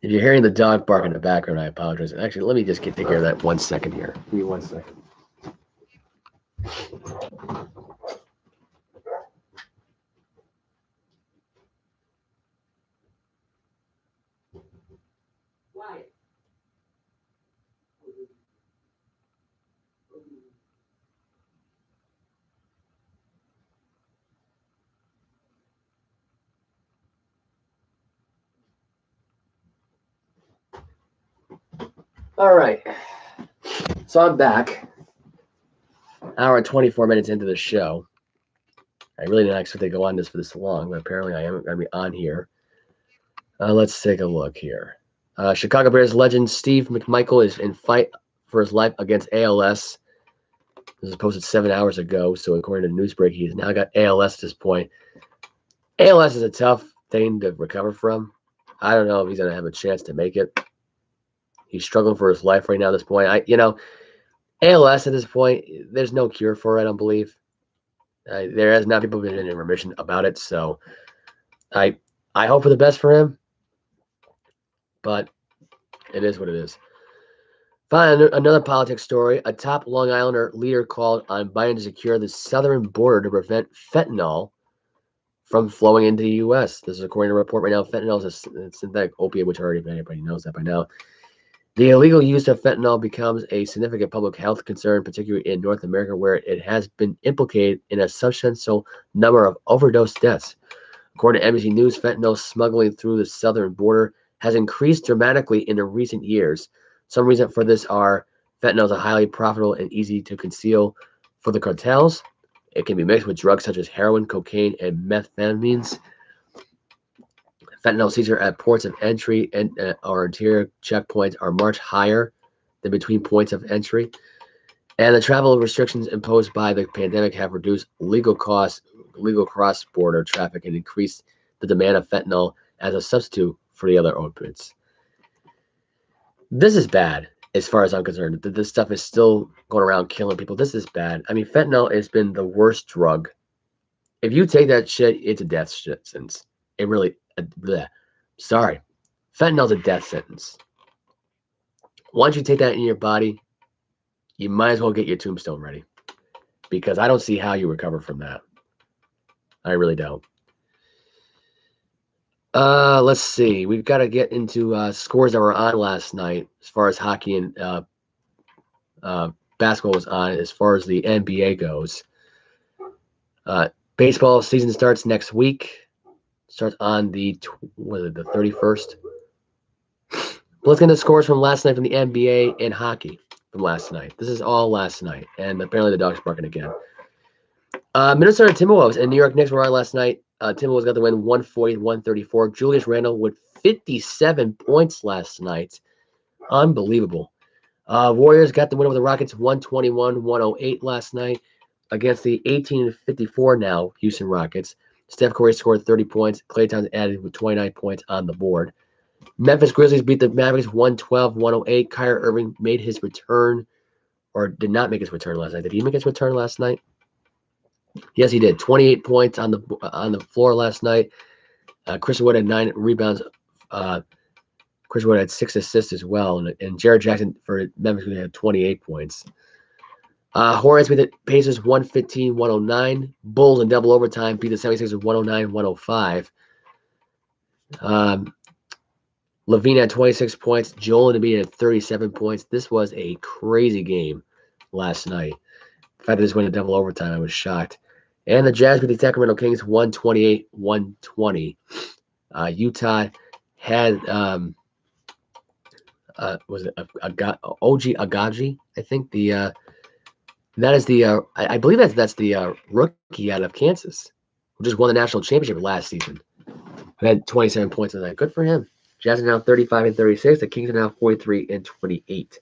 If you're hearing the dog bark in the background, I apologize. Actually, let me just take care of that 1 second here. Give me 1 second. All right. So I'm back. Hour and 24 minutes into the show. I really didn't expect to go on this for this long, but apparently I am going to be on here. Let's take a look here. Chicago Bears legend Steve McMichael is in fight for his life against ALS. This was posted 7 hours ago, so according to Newsbreak, he's now got ALS at this point. ALS is a tough thing to recover from. I don't know if he's going to have a chance to make it. He's struggling for his life right now at this point. ALS at this point, there's no cure for it, I don't believe. There has not people been in remission about it, so I hope for the best for him, but it is what it is. Finally, another politics story. A top Long Islander leader called on Biden to secure the southern border to prevent fentanyl from flowing into the U.S. This is according to a report right now. Fentanyl is a synthetic opiate, which already everybody knows that by now. The illegal use of fentanyl becomes a significant public health concern, particularly in North America, where it has been implicated in a substantial number of overdose deaths. According to NBC News, fentanyl smuggling through the southern border has increased dramatically in the recent years. Some reason for this are fentanyl is a highly profitable and easy to conceal for the cartels. It can be mixed with drugs such as heroin, cocaine, and methamphetamines. Fentanyl seizure at ports of entry and or interior checkpoints are much higher than between points of entry. And the travel restrictions imposed by the pandemic have reduced legal cross-border traffic and increased the demand of fentanyl as a substitute for the other opiates. This is bad as far as I'm concerned. This stuff is still going around killing people. This is bad. I mean, fentanyl has been the worst drug. If you take that shit, it's a death sentence. It really, sorry. Fentanyl's a death sentence. Once you take that in your body, you might as well get your tombstone ready, because I don't see how you recover from that. I really don't. Let's see. We've got to get into scores that were on last night as far as hockey and basketball was on. As far as the NBA goes, baseball season starts next week. Starts on the 31st. Let's get into scores from last night from the NBA and hockey from last night. This is all last night, and apparently the dog's barking again. Minnesota Timberwolves and New York Knicks were on last night. Timberwolves got the win 140-134. Julius Randle with 57 points last night. Unbelievable. Warriors got the win over the Rockets 121-108 last night against the 18-54 now Houston Rockets. Steph Curry scored 30 points. Klay Thompson added with 29 points on the board. Memphis Grizzlies beat the Mavericks 112-108. Kyrie Irving made his return, or did not make his return last night. Did he make his return last night? Yes, he did. 28 points on the floor last night. Chris Wood had 9 rebounds. Chris Wood had 6 assists as well, and Jared Jackson for Memphis had 28 points. Hornets beat the Pacers 115-109. Bulls in double overtime beat the 76ers 109-105. Levine had 26 points. Joel Embiid had 37 points. This was a crazy game last night. The fact that this went in double overtime, I was shocked. And the Jazz beat the Sacramento Kings 128-120. Utah had was it OG Agaji? I think that is the I believe that's the rookie out of Kansas, who just won the national championship last season. Who had 27 points in that. Good for him. Jazz are now 35-36. The Kings are now 43-28.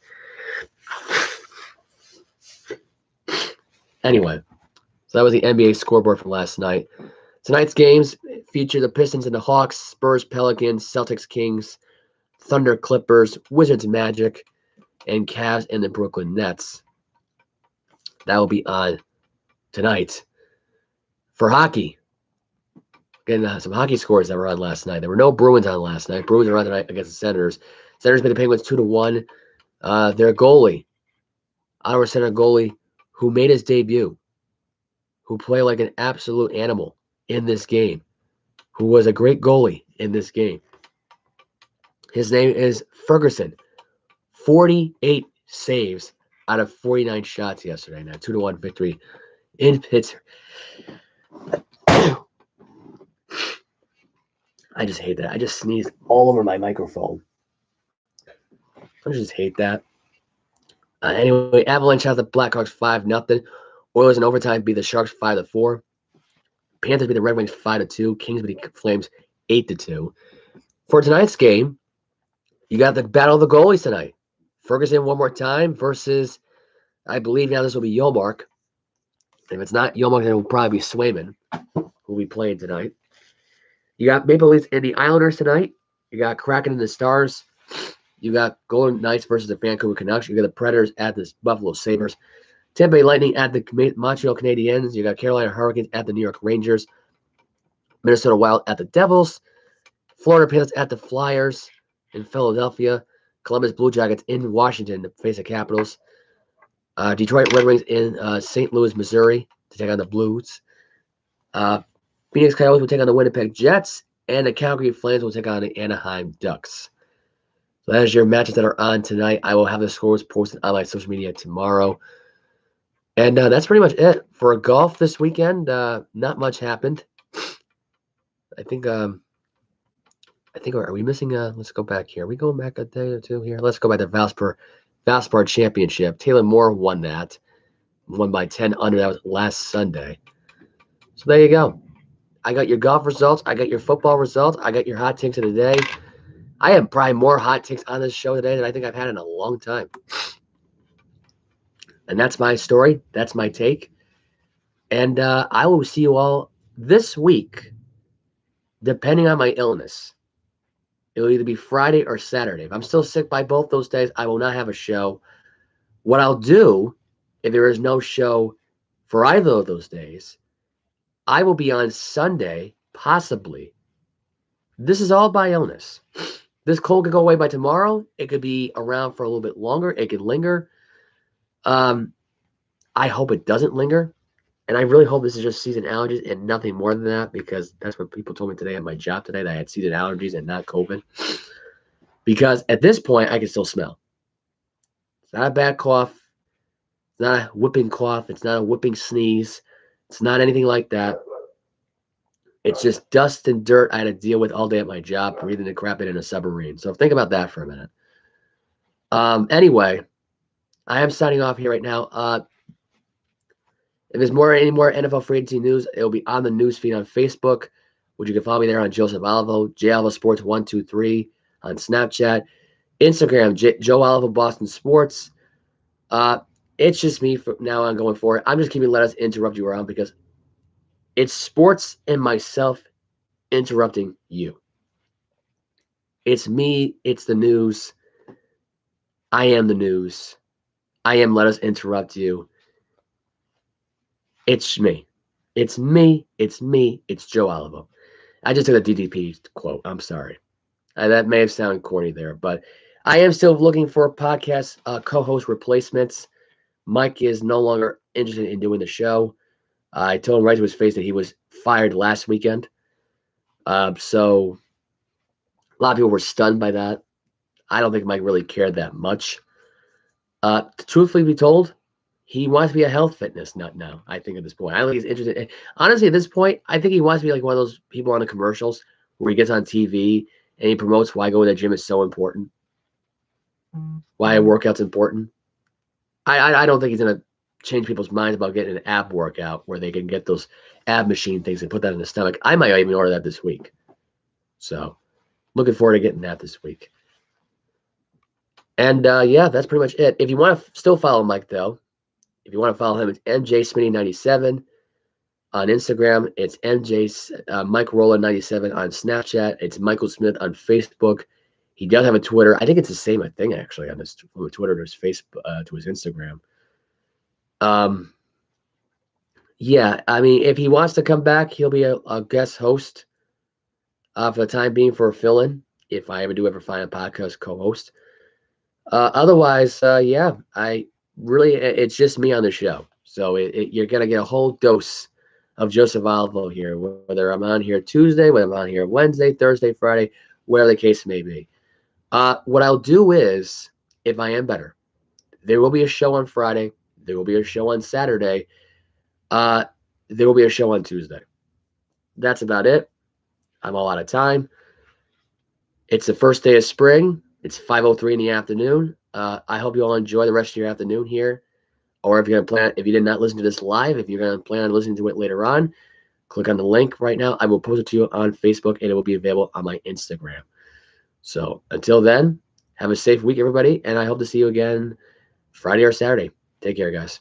Anyway, so that was the NBA scoreboard from last night. Tonight's games feature the Pistons and the Hawks, Spurs, Pelicans, Celtics, Kings, Thunder, Clippers, Wizards, Magic, and Cavs and the Brooklyn Nets. That will be on tonight. For hockey, again, some hockey scores that were on last night. There were no Bruins on last night. Bruins are on tonight against the Senators. Senators beat the Penguins 2-1. Their goalie, Ottawa Senator goalie, who made his debut, who played like an absolute animal in this game, who was a great goalie in this game. His name is Ferguson. 48 saves out of 49 shots yesterday. Now 2-1 victory in Pittsburgh. I just hate that. I just sneezed all over my microphone. I just hate that. Anyway, Avalanche has the Blackhawks 5-0. Oilers in overtime beat the Sharks 5-4. Panthers beat the Red Wings 5-2. Kings beat the Flames 8-2. For tonight's game, you got the battle of the goalies tonight. Ferguson one more time versus, I believe now this will be Ullmark. If it's not Ullmark, then it will probably be Swayman, who will be playing tonight. You got Maple Leafs and the Islanders tonight. You got Kraken and the Stars. You got Golden Knights versus the Vancouver Canucks. You got the Predators at the Buffalo Sabres. Tampa Bay Lightning at the Montreal Canadiens. You got Carolina Hurricanes at the New York Rangers. Minnesota Wild at the Devils. Florida Panthers at the Flyers in Philadelphia. Columbus Blue Jackets in Washington to face the Capitals. Detroit Red Wings in St. Louis, Missouri to take on the Blues. Phoenix Coyotes will take on the Winnipeg Jets. And the Calgary Flames will take on the Anaheim Ducks. So that is your matches that are on tonight. I will have the scores posted on my social media tomorrow. And that's pretty much it for golf this weekend. Not much happened. I think are we missing? Let's go back here. Are we going back a day or two here? Let's go back to Valspar Championship. Taylor Moore won that. Won by 10 under. That was last Sunday. So there you go. I got your golf results. I got your football results. I got your hot takes of the day. I have probably more hot takes on this show today than I think I've had in a long time. And that's my story. That's my take. And I will see you all this week, depending on my illness. It will either be Friday or Saturday. If I'm still sick by both those days, I will not have a show. What I'll do, if there is no show for either of those days, I will be on Sunday, possibly. This is all by illness. This cold could go away by tomorrow. It could be around for a little bit longer. It could linger. I hope it doesn't linger. And I really hope this is just season allergies and nothing more than that, because that's what people told me today at my job today, that I had season allergies and not COVID. Because at this point, I can still smell. It's not a bad cough. It's not a whipping cough. It's not a whipping sneeze. It's not anything like that. It's just dust and dirt I had to deal with all day at my job, breathing the crap in a submarine. So think about that for a minute. Anyway, I am signing off here right now. If there's any more NFL free agency news, it'll be on the news feed on Facebook, which you can follow me there on Joseph Olivo, J Olivo Sports 123 on Snapchat, Instagram, Joe Olivo Boston Sports. It's just me from now on going forward. I'm just keeping let us interrupt you around because it's sports and myself interrupting you. It's me. It's the news. I am the news. I am let us interrupt you. It's me. It's me. It's me. It's Joe Olivo. I just took a DDP quote. I'm sorry. That may have sounded corny there, but I am still looking for podcast co-host replacements. Mike is no longer interested in doing the show. I told him right to his face that he was fired last weekend. So a lot of people were stunned by that. I don't think Mike really cared that much. Truthfully be told, he wants to be a health fitness nut now, I think, at this point. I don't think he's interested. Honestly, at this point, I think he wants to be like one of those people on the commercials where he gets on TV and he promotes why going to the gym is so important, why a workout's important. I don't think he's going to change people's minds about getting an ab workout where they can get those ab machine things and put that in the stomach. I might even order that this week. So looking forward to getting that this week. And yeah, that's pretty much it. If you want to still follow Mike, though, if you want to follow him, it's MJ Smitty97 on Instagram. It's Mike Rolla 97 on Snapchat. It's Michael Smith on Facebook. He does have a Twitter. I think it's the same thing actually on his from Twitter to his Facebook to his Instagram. Yeah, I mean, if he wants to come back, he'll be a guest host for the time being for a fill-in. If I ever find a podcast co-host. Otherwise, yeah, it's just me on the show. So you're going to get a whole dose of Joseph Olivo here, whether I'm on here Tuesday, whether I'm on here Wednesday, Thursday, Friday, whatever the case may be. What I'll do is, if I am better, there will be a show on Friday. There will be a show on Saturday. There will be a show on Tuesday. That's about it. I'm all out of time. It's the first day of spring. It's 5:03 in the afternoon. I hope you all enjoy the rest of your afternoon here. Or if you did not listen to this live, if you're going to plan on listening to it later on, click on the link right now. I will post it to you on Facebook, and it will be available on my Instagram. So until then, have a safe week, everybody, and I hope to see you again Friday or Saturday. Take care, guys.